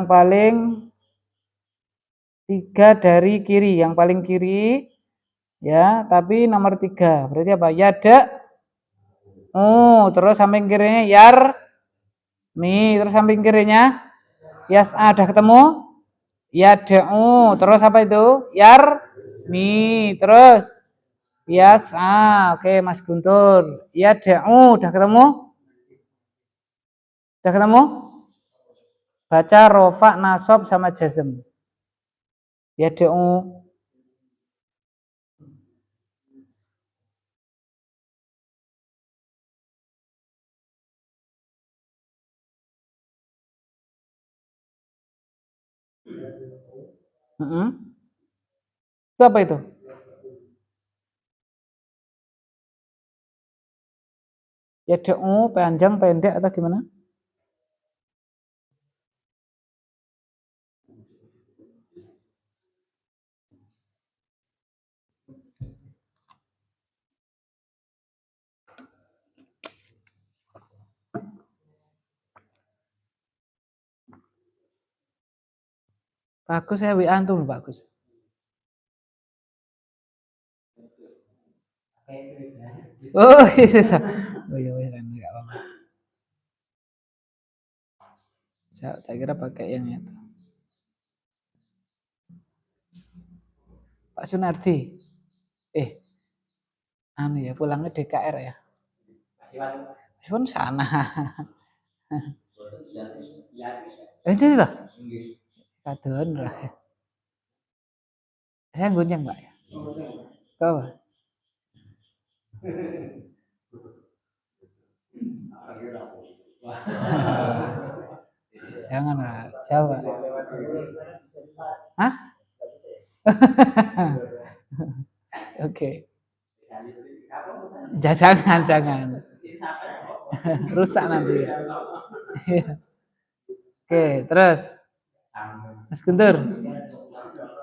dari kiri, yang paling kiri ya, tapi nomor 3. Berarti apa? Yada. Terus samping kirinya yar mi, terus samping kirinya yas'a, udah ketemu? Yada'u, terus apa itu? Yar mi, terus yas'a. Oke, Mas Guntur. Yada'u, udah ketemu? Udah ketemu? Baca rofa, nasab sama jazm. Yada'u. Itu apa itu? Yada'u panjang, pendek atau gimana? Bagus, saya WA antum bagus. Oh, iya. Oh iya, enggak apa-apa. Saya tak kira pakai yang itu. Pak Sunardi. Anu ya, pulangnya DKR ya. Meskipun sana. Itu lah. Kaduan lah. Saya gunyang, Mbak ya. Kau apa? Jangan lah, jawab. Hah? Oke. Jangan. Rusak nanti. Oke, terus. Mas Guntur.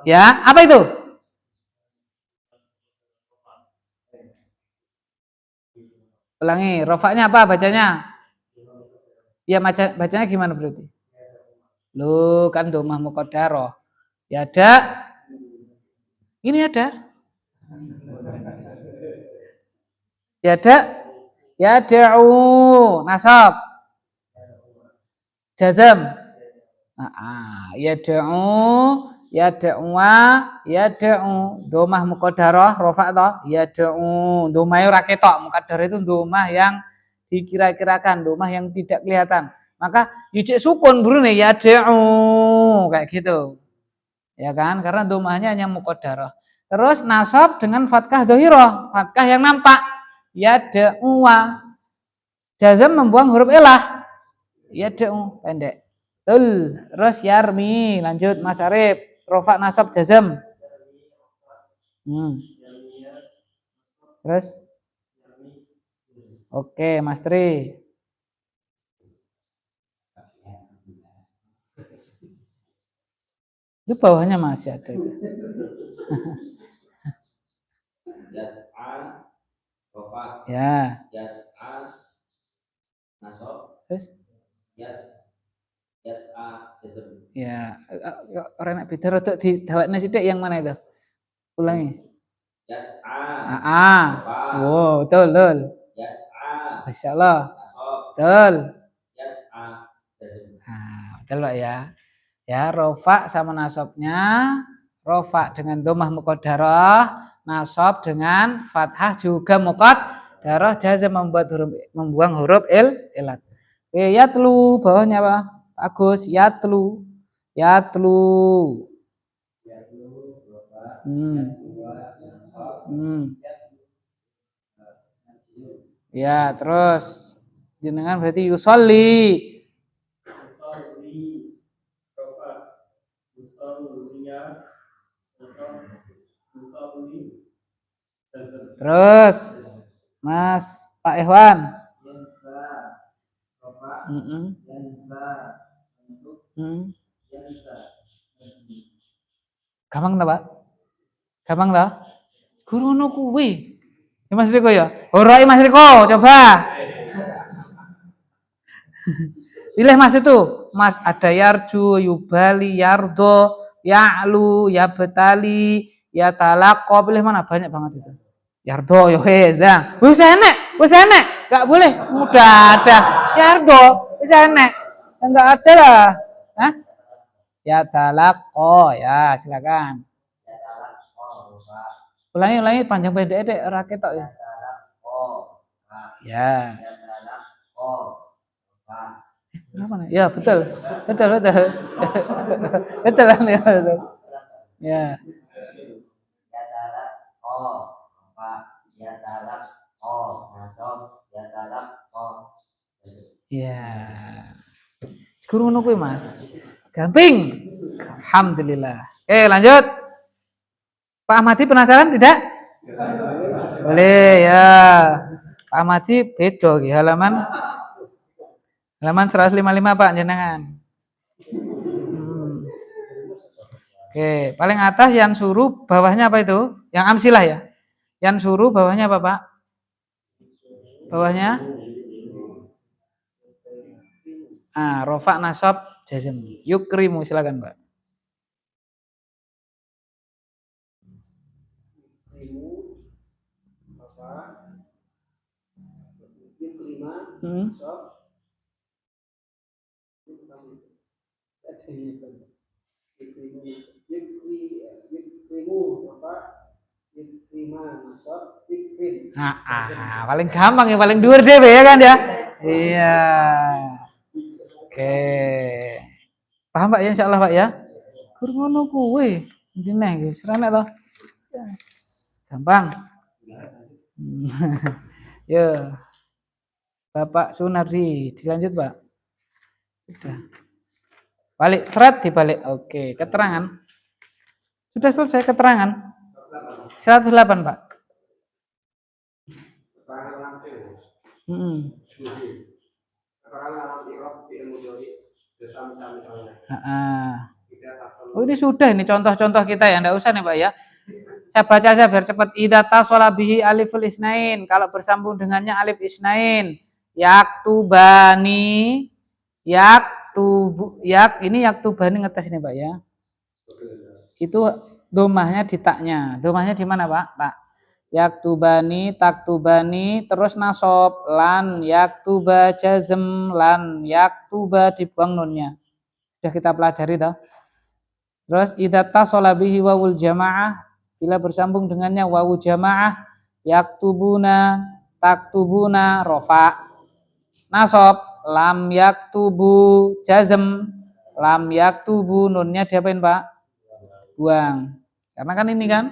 Ya, apa itu? Ulangi, rofaknya apa bacanya? Ya, bacanya gimana berarti? Lu kan domah muqaddarah. Ya ada. Ini ada. Ya ada. Ya da'u. Nasab. Jazam. Ya da'u. Ya da'wa. Ya da'u. Domah muqaddarah. Rofak toh. Ya da'u. Domah ora ketok. Muqaddarah itu domah yang dikira-kirakan. Domah yang tidak kelihatan. Maka yujik sukun burune ya da'u. Kayak gitu. Ya kan? Karena domahnya hanya muqaddarah. Terus nasab dengan fathah dhahirah, fathah yang nampak. Yad'uwa. Jazam membuang huruf ilah. Yad'u pendek. Terus yarmi, lanjut Mas Arif. Rofa nasab jazam. Terus oke, Mas Tri. Itu bawahnya masih ada itu. Yas'a rofa. Ya. Yas'a nasab. Terus Yas'a jazm. Ya, orang nak beda rodok di dawakne sithik yang mana itu? Ulangi. Yas'a. Wow, betul. Yas'a. Masyaallah. Nasab. Betul. Yas'a jazm. Betul Pak ya. Ya, rofa sama nasabnya, rofa dengan domah muqaddarah, nasab dengan fathah juga muqaddarah, jazam membuang huruf ilat. Yatlu bawahnya apa? Agus, yatlu. Ya, terus jenengan berarti yusolli. Terus Mas Pak Ikhwan. Gampang ta, Pak? Gampang ta? Guruno kuwi. Ya Mas Riko ya. Horoi Mas Riko, coba. Pilih Mas itu. Mas, ada yarju, yubali, yardo, ya'lu, yabtali, yatalaqqa. Pilih mana? Banyak banget itu. Yardo, yo wis, dah. Wis enek. Enggak boleh. Udah ada. Yardo, wis enek. Enggak ada lah. Hah? Yatalaqqa, ya silakan. Ulangi panjang pendek ora ketok ya. Ya. Kenapa nih? Ya betul. Betul. Betul kan ya. Betul. Ya. Ya. Guru ngono kuwi Mas. Gampang. Alhamdulillah. Oke, lanjut. Pak Ahmadi penasaran tidak? Boleh ya. Pak Ahmadi beda iki halaman 155 Pak jenengan. Oke, paling atas yang suruh, bawahnya apa itu? Yang amsilah ya. Yang suruh bawahnya apa Pak? Bawahnya? Rofa nasab jazm. Yukrimu silakan Pak. Paling gampang ya, paling dhuwur dhewe ya kan ya. Iya. Oke. Paham Pak ya insyaallah Pak ya? Gur ngono kuwi. Dineh iki seranek to. Gampang. Yo. Bapak Sunardi, dilanjut Pak. Sudah. Balik seret dibalik. Oke, keterangan. Sudah selesai keterangan. 108 Pak. Oh ini sudah ini contoh-contoh kita ya, enggak usah nih Pak ya. Saya baca aja biar cepat. Idza tasala bihi aliful isnain, kalau bersambung dengannya alif isnain. Yaktubani, ini yaktubani ngetes ini Pak ya. Itu domahnya di taknya. Domahnya di mana Pak? Tak. Yaktubani, taktubani, terus nasab, lan, yaktuba, jazm, lan, yaktuba, dibuang nunnya. Sudah kita pelajari toh. Terus idza tasala bihi wawul jamaah, bila bersambung dengannya wawu jamaah, yaktubuna, taktubuna, rofa, nasab, lam yaktubu, jazm, lam yaktubu, nunnya diapain Pak? Buang. Karena kan ini kan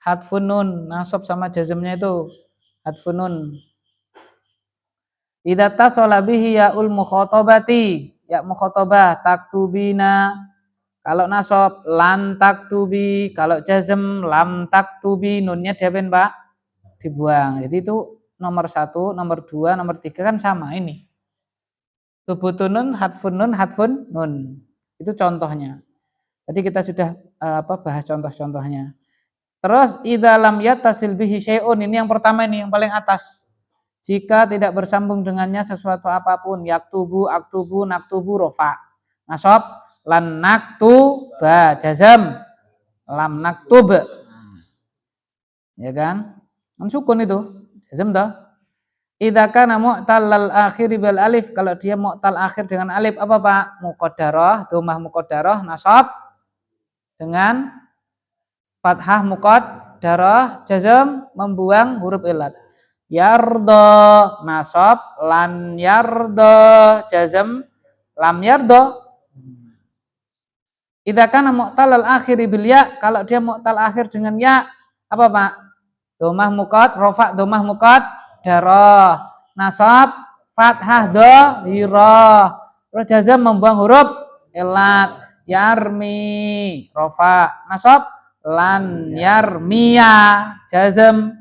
hadfun nun, nasab sama jazmnya itu hadfun nun. Idza tasala bihi yaul mukhatabati, ya mukhatabah, taktubina. Kalau nasab lan taktubi, kalau jazm lam taktubi, nunnya diapain Pak? Dibuang. Jadi itu nomor 1, nomor 2, nomor 3 kan sama ini. Thubutun nun, hadfun nun. Itu contohnya. Tadi kita sudah bahas contoh-contohnya. Terus idza lam yattasil bihi syai'un, ini yang pertama ini yang paling atas. Jika tidak bersambung dengannya sesuatu apapun, yaktubu, aktubu, naktubu, rofa, nasab, lan naktuba, jazam, lam naktub. Ya kan? Sukun itu, jazam toh. Idza kana mu'tallal akhir bil alif, kalau dia mu'tal akhir dengan alif apa Pak? Muqaddarah, dhammah muqaddarah, nasab dengan fathah muqaddarah, jazam membuang huruf ilat. Yardo, nasab, lan yardo, jazam, lam yardo. Idza kana mu'tal al-akhir bil ya, kalau dia mu'tal akhir dengan ya, apa Pak? Dhammah muqad, rafa dhammah muqaddarah, nasab, fathah dhahirah. Terus jazam membuang huruf ilat. Yarmi, rafa, nasab, lan yarmiya, jazam,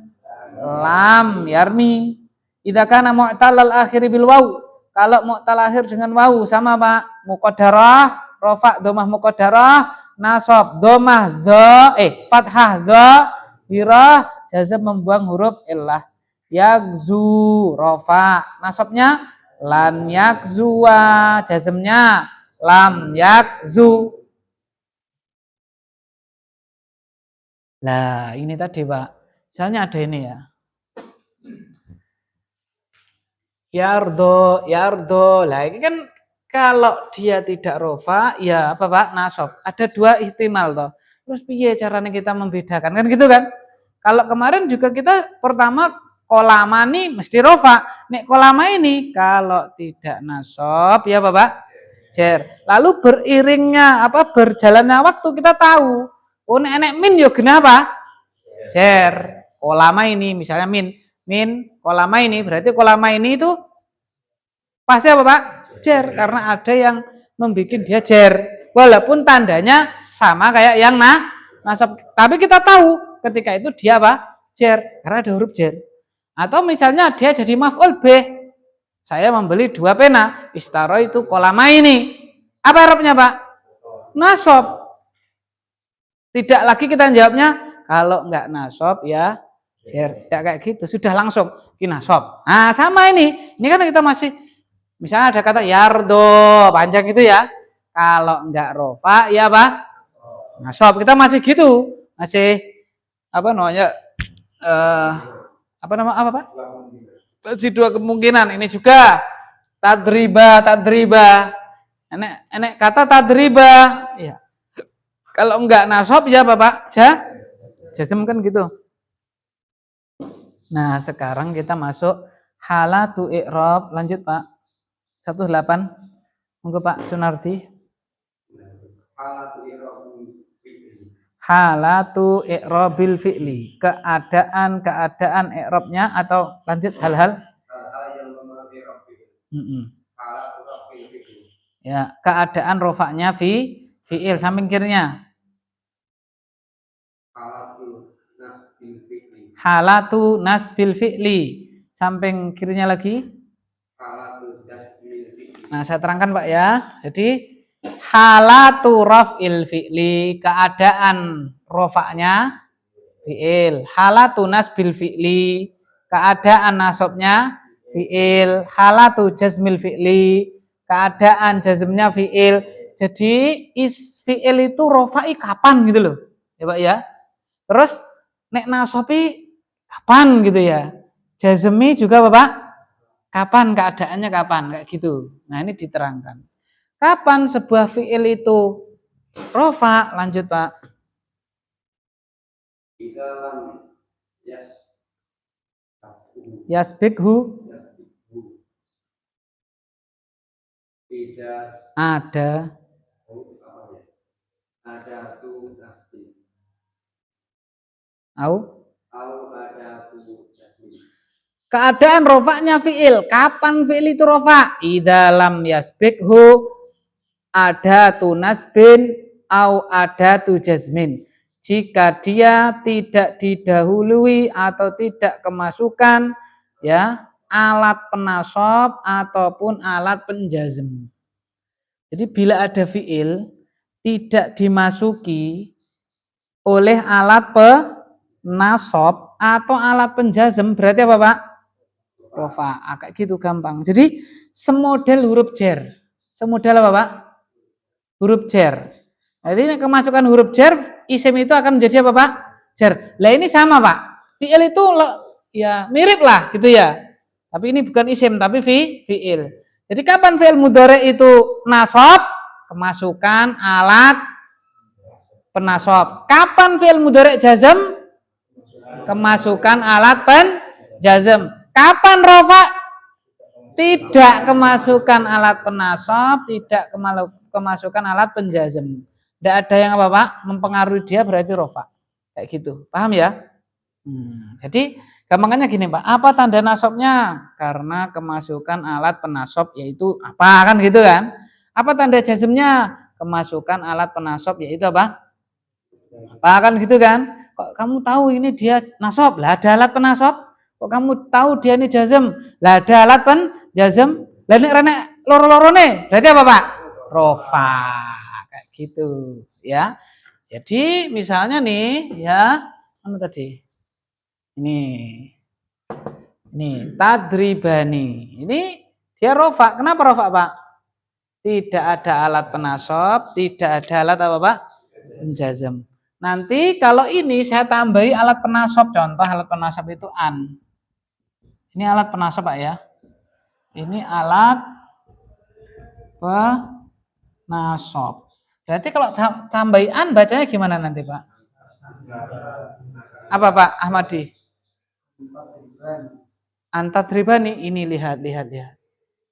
lam yarmi. Idza kana mu'tal al-akhir bil waw, kalau mu'tal akhir dengan waw sama Pak? Muqaddarah, rafa dhammah muqaddarah, nasab dhammah fathah dhahirah, jazm membuang huruf illah. Yakzu rofa, nasabnya lan yakzuwa, jazmnya lam yakzu. Nah, ini tadi Pak. Misalnya ada ini ya. Yardo, yardo. Lah ini kan kalau dia tidak rofa, ya apa Pak? Nasab. Ada dua ihtimal toh. Terus piye caranya kita membedakan? Kan gitu kan? Kalau kemarin juga kita pertama kolama nih mesti rofa. Nek kolama ini kalau tidak nasab ya Bapak? Jer. Lalu beriringnya apa berjalannya waktu kita tahu. Oh nek min yo kenapa? Jer. Kolama ini misalnya min kolama ini berarti kolama ini itu pasti apa Pak? Jer karena ada yang membuat dia jer. Walaupun tandanya sama kayak yang nasab. Tapi kita tahu ketika itu dia apa? Jer karena ada huruf jer. Atau misalnya dia jadi maf'ul bih. Saya membeli 2 pena, istaro itu kolama ini. Apa Arabnya Pak? Nasab. Tidak lagi kita jawabnya kalau enggak nasab ya jer. Tidak kayak gitu, sudah langsung kinasab. Nah, sama ini. Ini kan kita masih misalnya ada kata yardo, panjang itu ya. Kalau enggak rofa ya Pak? Nasab. Kita masih gitu. Masih apa namanya? Apa Pak? Masih 2 kemungkinan. Ini juga tadriba. Enek kata tadriba. Ya. Kalau enggak nasab ya Bapak, jazm kan gitu. Nah, sekarang kita masuk halatu i'rab. Lanjut Pak. 18. Monggo Pak Sunardi. Halatu i'rabil fi'li, keadaan i'rabnya atau lanjut hal-hal ya, keadaan rofaknya fi'il samping kirinya. Halatu nasbil fi'li samping kirinya lagi. Nah, saya terangkan Pak ya. Jadi halatu raf'il fi'li, keadaan rofaknya fi'il. Halatu nasbil fi'li, keadaan nasabnya fi'il. Halatu jazmil fi'li, keadaan jazmnya fi'il. Jadi fi'il itu rofa'i kapan gitu loh. Ya Pak ya. Terus nek nasabi kapan gitu ya. Jazmi juga Bapak kapan, keadaannya kapan kayak gitu. Nah, ini diterangkan. Kapan sebuah fi'il itu rofa? Lanjut Pak. Yasbikhu. Ada keadaan rofaknya fi'il. Kapan fi'il itu rofa? Idza lam yasbikhu adatu nasbin au adatu jazmin. Jika dia tidak didahului atau tidak kemasukan ya alat penasab ataupun alat penjazm. Jadi bila ada fi'il tidak dimasuki oleh alat penasab atau alat penjazm berarti apa Pak? Rofa. Kayak gitu gampang. Jadi semodel huruf jer. Semodel apa Pak? Huruf jer. Jadi ini kemasukan huruf jer, isim itu akan menjadi apa Pak? Jer. Lah ini sama Pak. Fi'il itu ya mirip lah gitu ya. Tapi ini bukan isim tapi fi'il. Jadi kapan fi'il mudhari itu nasab? Kemasukan alat penasab. Kapan fi'il mudhari jazm? Kemasukan alat penjazm. Kapan rofa? Tidak kemasukan alat penasab, tidak kemasukan alat penjazm. Tidak ada yang apa Pak mempengaruhi dia berarti rofa. Kayak gitu. Paham ya? Jadi gampangannya gini Pak. Apa tanda nasabnya? Karena kemasukan alat penasab yaitu apa kan gitu kan? Apa tanda jazmnya? Kemasukan alat penasab yaitu apa? Apa kan gitu kan? Kok kamu tahu ini dia nasab? Lah ada alat penasab. Kok kamu tahu dia ini jazm? Lah ada alat penjazm. Lah nek rene loro-lorone berarti apa Pak? Rofa. Kayak gitu ya. Jadi misalnya nih ya, mana tadi? Ini tadribani. Ini dia rofa. Kenapa rofa, Pak? Tidak ada alat penasab, tidak ada alat apa, Pak? Penjazm. Nanti kalau ini saya tambahi alat penasab. Contoh alat penasab itu an. Ini alat penasab, Pak ya. Ini alat penasab. Berarti kalau tambahi an bacanya gimana nanti, Pak? Apa, Pak Ahmadi? Antadribani. Ini lihat.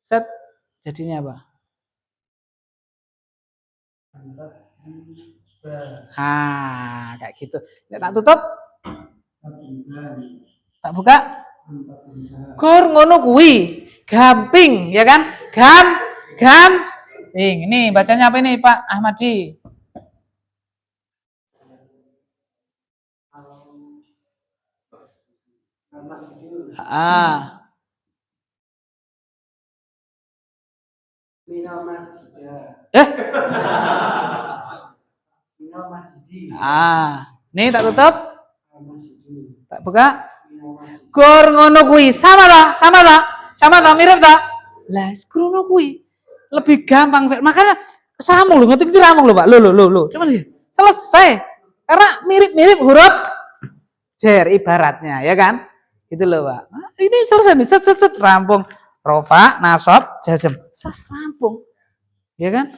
Set jadinya apa? Kayak gitu. Tak tutup? Tak buka? Gur ngono kuwi. Gamping, ya kan? Gamping. Ini bacanya apa ini, Pak Ahmadi? Minal masjidah. Minal masjidi. Nih tak tutup? Masjidi. Tak buka? Gur ngono kuwi. Sama tak? Mirip tak? Lah, gur ngono kuwi. Lebih gampang, makanya sambung lho, ngerti ramung lho, Pak. Loh. Cuma selesai. Karena mirip-mirip huruf jar ibaratnya, ya kan? Gitu loh, Pak. Ini selesai nih, set rampung. Rofa, nasab, jazm. Rampung. Ya kan?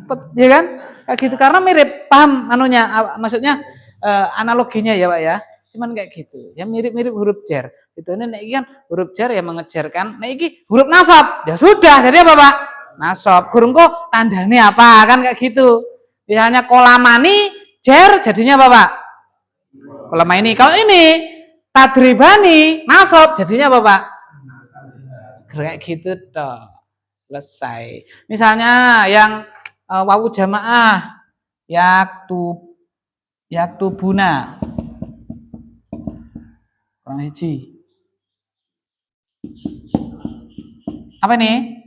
Cepet, ya kan? Kayak gitu karena mirip, paham anunya, maksudnya analoginya ya, Pak ya. Cuman kayak gitu. Ya mirip-mirip huruf jar. Itu ini kan huruf jar ya mengejarkan. Nah iki huruf nasab. Ya sudah, jadi apa, Pak? Nasab. Gurung kok tandanya apa? Kan kayak gitu. Misalnya kolamani jar jadinya apa, Pak? Kolama ini. Kalau ini tadribani nasab jadinya apa, Pak? Kayak gitu toh. Selesai. Misalnya yang wawu jamaah yaktubuna. Kurang hiji. Apa nih?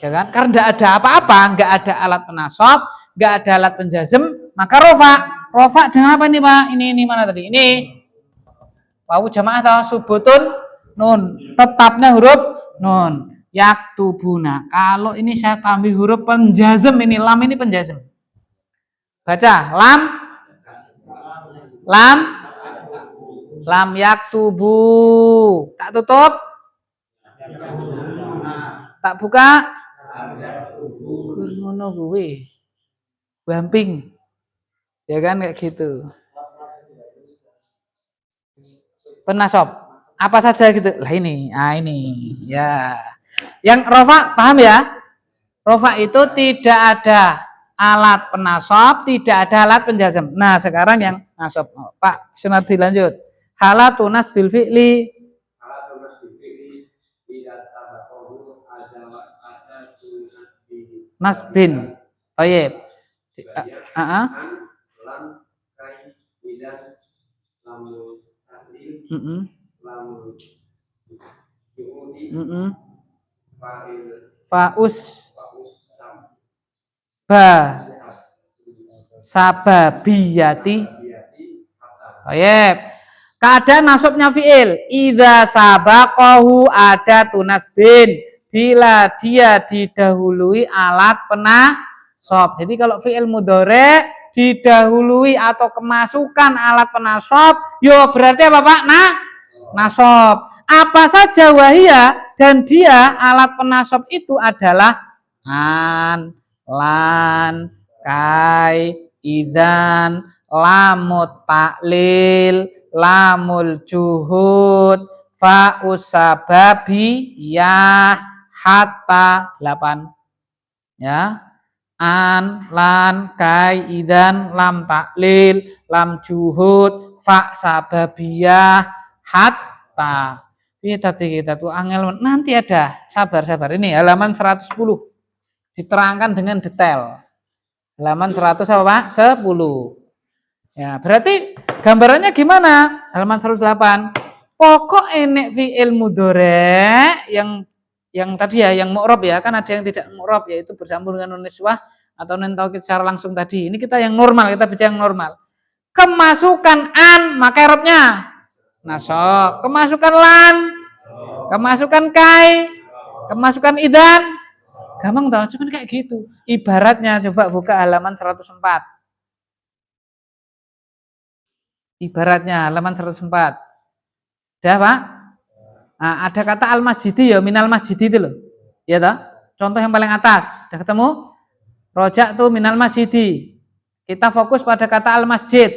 Ya kan? Karena tidak ada apa-apa, nggak ada alat penasab, nggak ada alat penjazm, maka rofa. Rofa dengan apa nih, Pak? Ini mana tadi? Ini wawu jamaah atau subutun nun. Tetapnya huruf nun. Yaktubuna. Kalau ini saya tambah huruf penjazm, ini lam ini penjazm. Baca lam yaktubu. Tak tutup? Tak buka? Ngono kuwi. Gamping. Ya kan kayak gitu. Penasab. Apa saja gitu. Lah ini. Ini. Ya. Yang rofa paham ya? Rofa itu tidak ada alat penasab, tidak ada alat penjazm. Nah, sekarang yang nasab. Pak Sunardi lanjut. Halatu nasbil fi'li. Nasbin. Thayyib. Faus sababiyati. Thayyib. Keadaan nasabnya fi'il. Idza sabaqahu adatun nasbin. Bila dia didahului alat penasab. Jadi kalau fi'il mudhari didahului atau kemasukan alat penasab, yo berarti apa, Pak? Nasab. Apa saja wahia dan dia alat penasab itu adalah an, lan, kai, idan, lamut taklil, lamul juhud, fa'us sababiyah, hatta 8. Ya. An, lan, kai, idan, lam taklil, lam juhud, fa sababiyah, hatta. Ini tadi kita tuh angel, nanti ada, sabar. Ini halaman 110. Diterangkan dengan detail. Halaman 100 apa, Pak? 10. Ya, berarti gambarannya gimana? Halaman 108. Pokok enek fi'il mudhari yang tadi ya, yang mu'rab ya, kan ada yang tidak mu'rab, yaitu bersambung dengan nun niswah atau nun taukid secara langsung tadi. Ini kita yang normal, kita baca yang normal. Kemasukan an, maka i'rabnya nasab. Kemasukan lan, kemasukan kai, kemasukan idan. Gampang tau, cuman kayak gitu. Ibaratnya coba buka halaman 104. Ibaratnya halaman 104. Udah, Pak? Nah, ada kata al-masjidi ya, minal masjidi itu loh. Ya toh? Contoh yang paling atas. Udah ketemu? Rojak tuh minal masjidi. Kita fokus pada kata al-masjid.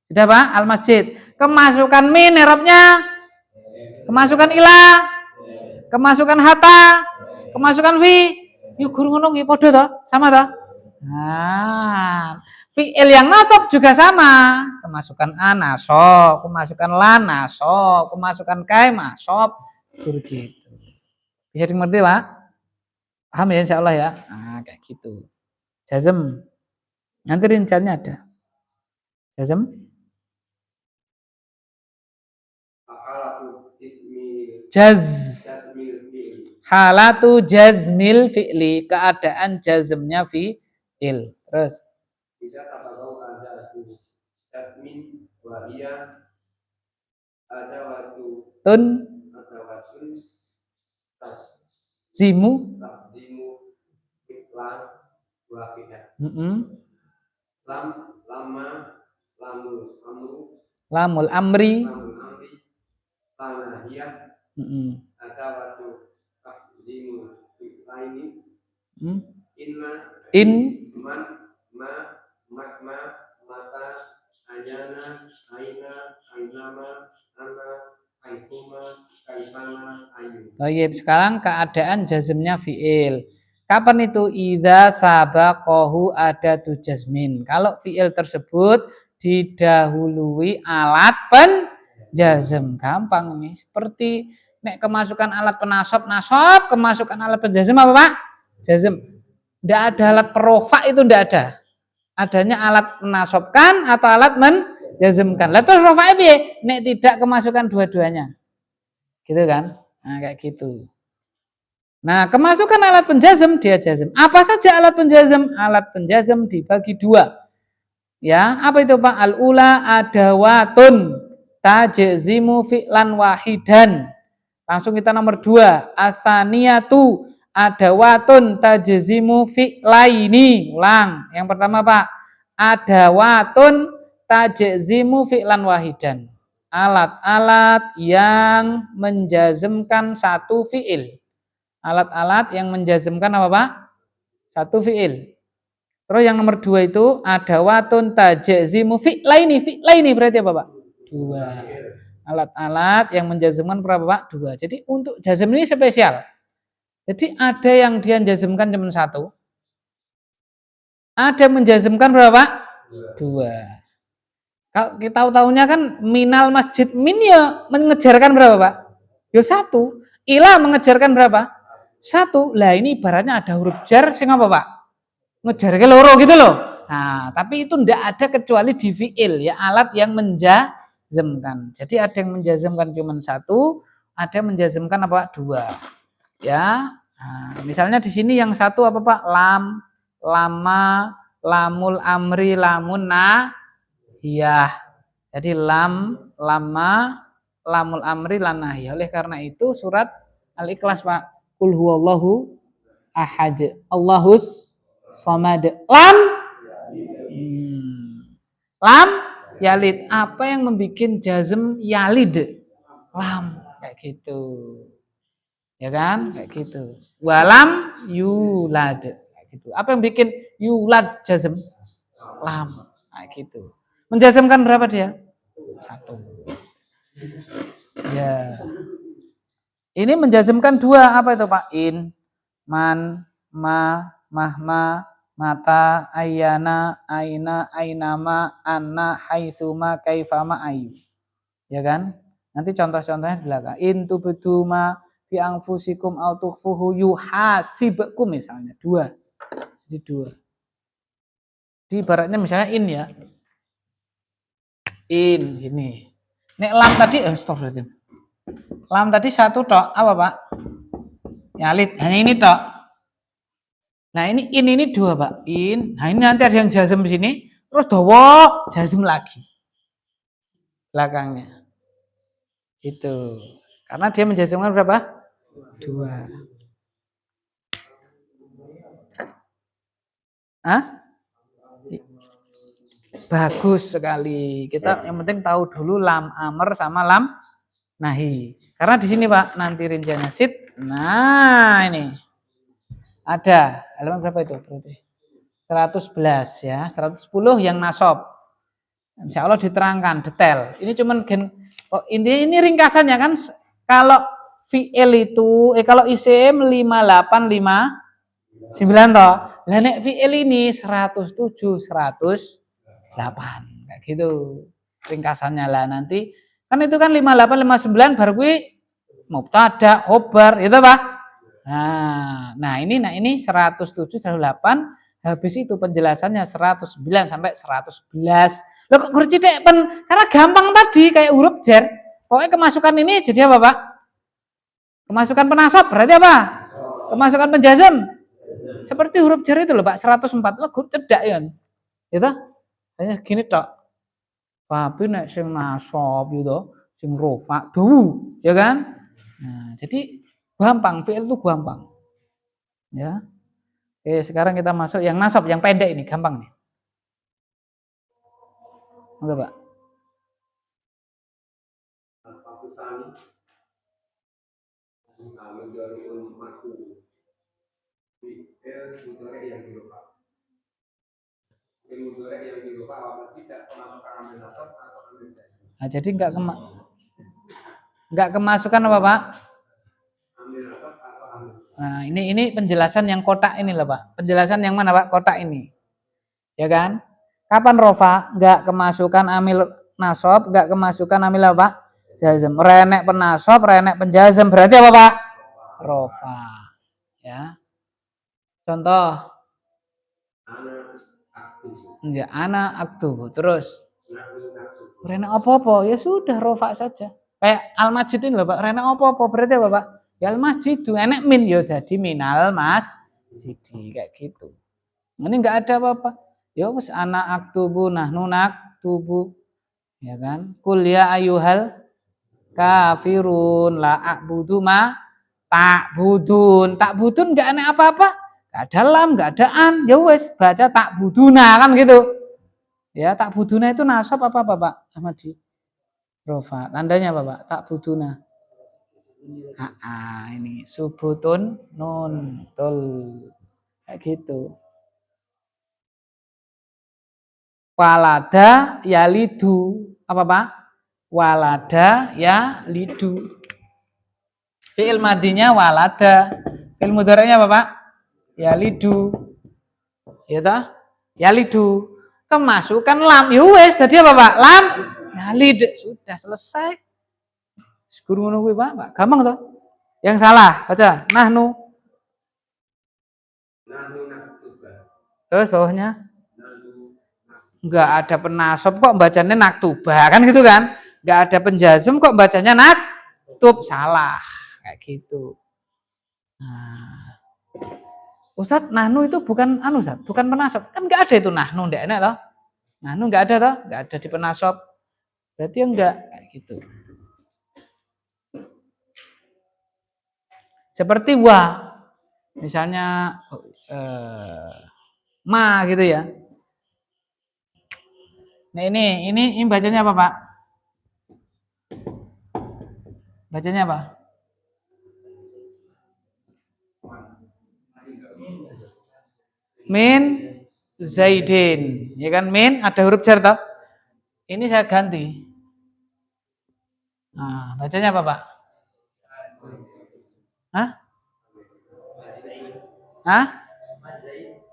Sudah, Pak? Al-masjid. Kemasukan min i'rabnya, kemasukan ila, kemasukan hatta, kemasukan fi. Yuk guru ngono nggih padha toh? Sama toh? Nah, fi'il yang nasab juga sama. Kemasukan an nasab, kemasukan lan nasab, kemasukan kai nasab. Begitu. Bisa dimengerti, Pak? Paham ya insyaallah ya? Nah, kayak gitu. Jazm. Nanti rinciannya ada. Jazm. Jaz. Halatu jazmil fi'li, keadaan jazmnya fi'il. Terus Bisa sababau ada jasmin wahia ada waktu tun zimu takdimu iklan wahidah lam lama lamul amru lamul amri tanahiyah ada waktu takdimu iklaini in man ma mata ayana aina ainama ana aifuma kaifana ayu. Baik, sekarang keadaan jazmnya fi'il. Kapan itu? Idza sabaqahu adatu jazmin. Kalau fi'il tersebut didahului alat penjazm. Gampang ini. Seperti nek kemasukan alat penasab, nasab, kemasukan alat penjazm apa, Pak? Jazm. Tidak ada alat perofa, itu tidak ada. Adanya alat menasobkan atau alat menjazmkan. Lah terus rofa piye? Nek tidak kemasukan dua-duanya. Gitu kan? Nah, kayak gitu. Nah, kemasukan alat penjazm dia jazm. Apa saja alat penjazm? Alat penjazm dibagi dua. Ya, apa itu, Pak? Al-ula adawatun tajzimu fi'lan wahidan. Langsung kita nomor 2. Atsaniyatu adawatun tajzimu fi'laini. Ulang. Yang pertama, Pak. Adawatun tajzimu fi'lan wahidan. Alat-alat yang menjazmkan satu fi'il. Alat-alat yang menjazmkan apa, Pak? Satu fi'il. Terus yang nomor 2 itu adawatun tajzimu fi'laini. Fi'laini berarti apa, Pak? 2. Alat-alat yang menjazmkan berapa, Pak? 2. Jadi untuk jazm ini spesial. Jadi ada yang dia menjazmkan cuma 1. Ada menjazmkan berapa? 2. Kalau kita tahunya kan minal masjid, min ya mengejarkan berapa, Pak? Ya 1. Ila mengejarkan berapa? 1. Lah ini ibaratnya ada huruf jar sing apa, Pak? Ngejarke loro gitu loh. Nah, tapi itu tidak ada kecuali di fi'il ya, alat yang menjazmkan. Jadi ada yang menjazmkan cuma 1, ada yang menjazmkan apa? 2. Ya. Nah, misalnya di sini yang 1 apa, Pak? Lam, lama, lamul amri, lamun nahiyah. Jadi lam, lama, lamul amri, lanahiyah. Oleh karena itu surat Al-Ikhlas, Pak. Qul huwallahu ahad. Allahus somad. Lam yalid. Apa yang membuat jazm yalid? Lam. Kayak gitu. Ya kan? Kayak gitu. Walam yulad. Kayak gitu. Apa yang bikin yulad jazm? Lam. Kayak gitu. Menjazmkan berapa dia? 1. Ya. Ini menjazmkan 2. Apa itu, Pak? In, man, ma, mahma, mata, ayana, aina, ainama, anna, haitsuma, kaifama, ayu. Ya kan? Nanti contoh-contohnya di belakang. In tubdu ma fi anfusikum aw tukhfuhu yuhasibkum misalnya. 2. Jadi 2. Di ibaratnya misalnya in ya. In gini. Nek lam tadi astagfirullahaladzim. Lam tadi 1 tok. Apa, Pak? Yalid. Hanya ini tok. Nah, ini 2, Pak. In. Nah, ini nanti ada yang jazm di sini. terus dawa jazm lagi belakangnya. Itu. Karena dia menjazmkan berapa? 2. Hah? Bagus sekali. Kita yang penting tahu dulu lam amr sama lam nahi. Karena di sini Pak nanti rinciannya sit. Nah ini ada halaman berapa itu berarti? 111 ya, 110 yang nasab. Insya Allah diterangkan detail. Ini cuman ini ringkasannya kan. Kalau fi'il itu kalau isim 5859 toh. Lah nek fi'il ini 107 108 kayak gitu. Ringkasannya lah nanti kan itu kan 5859 baru kuwi mubtada khobar itu Pak. Nah ini 107 108 habis itu penjelasannya 109 sampai 111. Loh kok kurang cidek karena gampang tadi kayak huruf jar. Pokoknya kemasukan ini jadi apa Pak? Kemasukan penasab berarti apa? Kemasukan penjazm. Seperti huruf jar itu loh Pak, 104 lo huruf cedak ya. Itu hanya gini tok. Tapi nek sing nasab gitu, sing rofa du, ya kan? Nah, jadi gampang, fi'il itu gampang. Ya. Oke, sekarang kita masuk yang nasab, yang pendek ini, gampang nih. Enggak, Pak? Nah, jadi enggak kemasukan apa, Pak? Nah, ini penjelasan yang kotak ini lah, Pak. Penjelasan yang mana, Pak? Kotak ini. Ya kan? Kapan rofa? Enggak kemasukan amil nasab, enggak kemasukan amil apa? Jazm. Renek penasab, renek penjazm. Berarti apa, Pak? Rofa. Ya. Contoh. Ya, ana aktubu. Terus renek apa-apa? Ya sudah rofa saja. Kayak al-masjid ini loh, Pak. Renek apa-apa? Berarti apa, Pak? Ya al-masjidu. Enek min ya jadi minal masjidi kayak gitu. Ini enggak ada apa-apa. Ya wis ana aktubu nahnu naktubu. Ya kan? Kul ya ayyuhal kafirun la a'budu ma ta'budun. Ta'budun enggak aneh apa-apa. Enggak ada lam, enggak ada an. Ya wis baca ta'buduna kan gitu. Ya, ta'buduna itu nasab apa Pak Ahmadi? Rofa. Tandanya apa Pak? Ta'buduna. Ini subutun nun tul. Kayak gitu. Walada yalidu. Apa Pak? Walada yalidu. Fi'il madinya walada. Fi'il mudhari'nya apa Pak? Yalidu. Ya toh? Yalidu. Kemasukan lam. Ya wis, tadi apa Pak? Lam yalid. Sudah selesai. Guru ngono kuwi Pak. Gampang toh? Yang salah, baca. Nahnu. Terus bawahnya? Enggak ada penasab kok bacanya naktuba kan gitu kan? Enggak ada penjazm kok bacanya naktub, salah kayak gitu. Nah. Ustadz, nahnu itu bukan Ustadz, bukan penasab. Kan enggak ada itu nahnu, enggak enak toh? Nahnu enggak ada toh? Enggak ada di penasab. Berarti enggak kayak gitu. Seperti wa. Misalnya ma gitu ya. Nah ini bacanya apa Pak? Bacanya apa? Min Zaidin, ya kan? Min ada huruf jar toh? Ini saya ganti. Nah, bacanya apa Pak? Hah? Hah?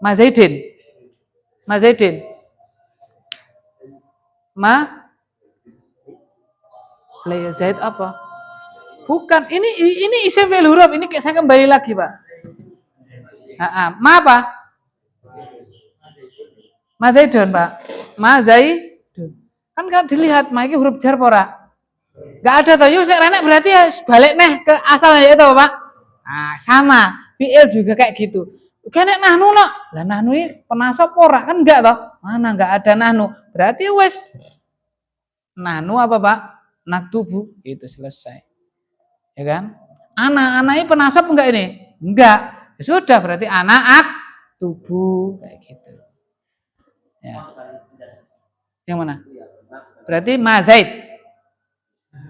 Mazaidin. Mazaidin. Lah Zaid apa? Bukan, ini isim fi'il huruf, ini saya kembali lagi, Pak. Ma apa? Mazaidun, Pak. Mazaidun. Kan dilihat, ma ini huruf jar pora. Enggak ada toh, yuk renek berarti ya balik neh ke asalnya itu, Pak. Nah, sama. Fi'il juga kayak gitu. Kayak nahnu no. Lah nahnu ini penasab pora kan enggak toh? Mana nggak ada nahnu. Berarti wes nahnu apa Pak? Naktubu. Itu selesai. Ya kan? Anak ini penasab enggak ini? Enggak. Ya sudah berarti anak tubuh kayak gitu. Ya. Yang mana? Berarti ma Zaid.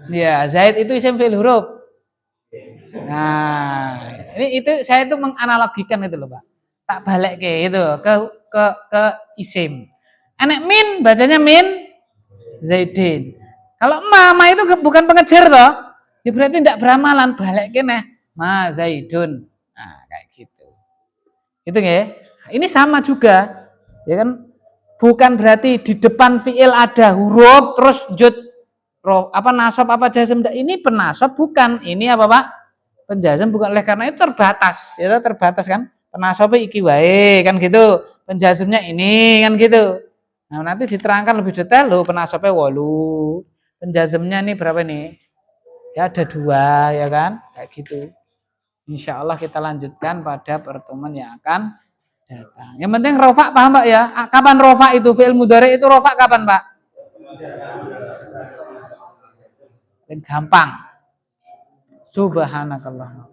Ya, Zaid itu isim fi'il huruf. Nah, ini itu saya itu menganalogikan itu loh, Pak. Tak balik ke itu ke isim. Enek min bacanya min Zaidin. Kalau mama itu bukan pengejar toh, ya berarti tidak beramalan, balik ke nih ma Zaidun. Nah, kayak gitu. Itu ya. Ini sama juga. Ya kan? Bukan berarti di depan fiil ada huruf terus jud apa nasab apa jazm. Ini penasab bukan. Ini apa Pak? Penjazm bukan. Oleh karena itu terbatas. Ya terbatas kan? Penasabnya iki wae kan gitu. Penjazmnya ini kan gitu. Nah, nanti diterangkan lebih detail loh penasabnya 8. Penjazmnya ini berapa nih? Ya ada 2 ya kan? Kayak gitu. Insya Allah kita lanjutkan pada pertemuan yang akan datang. Yang penting rofa paham Pak ya? Kapan rofa itu? Fi'il mudhari itu rofa kapan Pak? Gampang. Subhanakallah.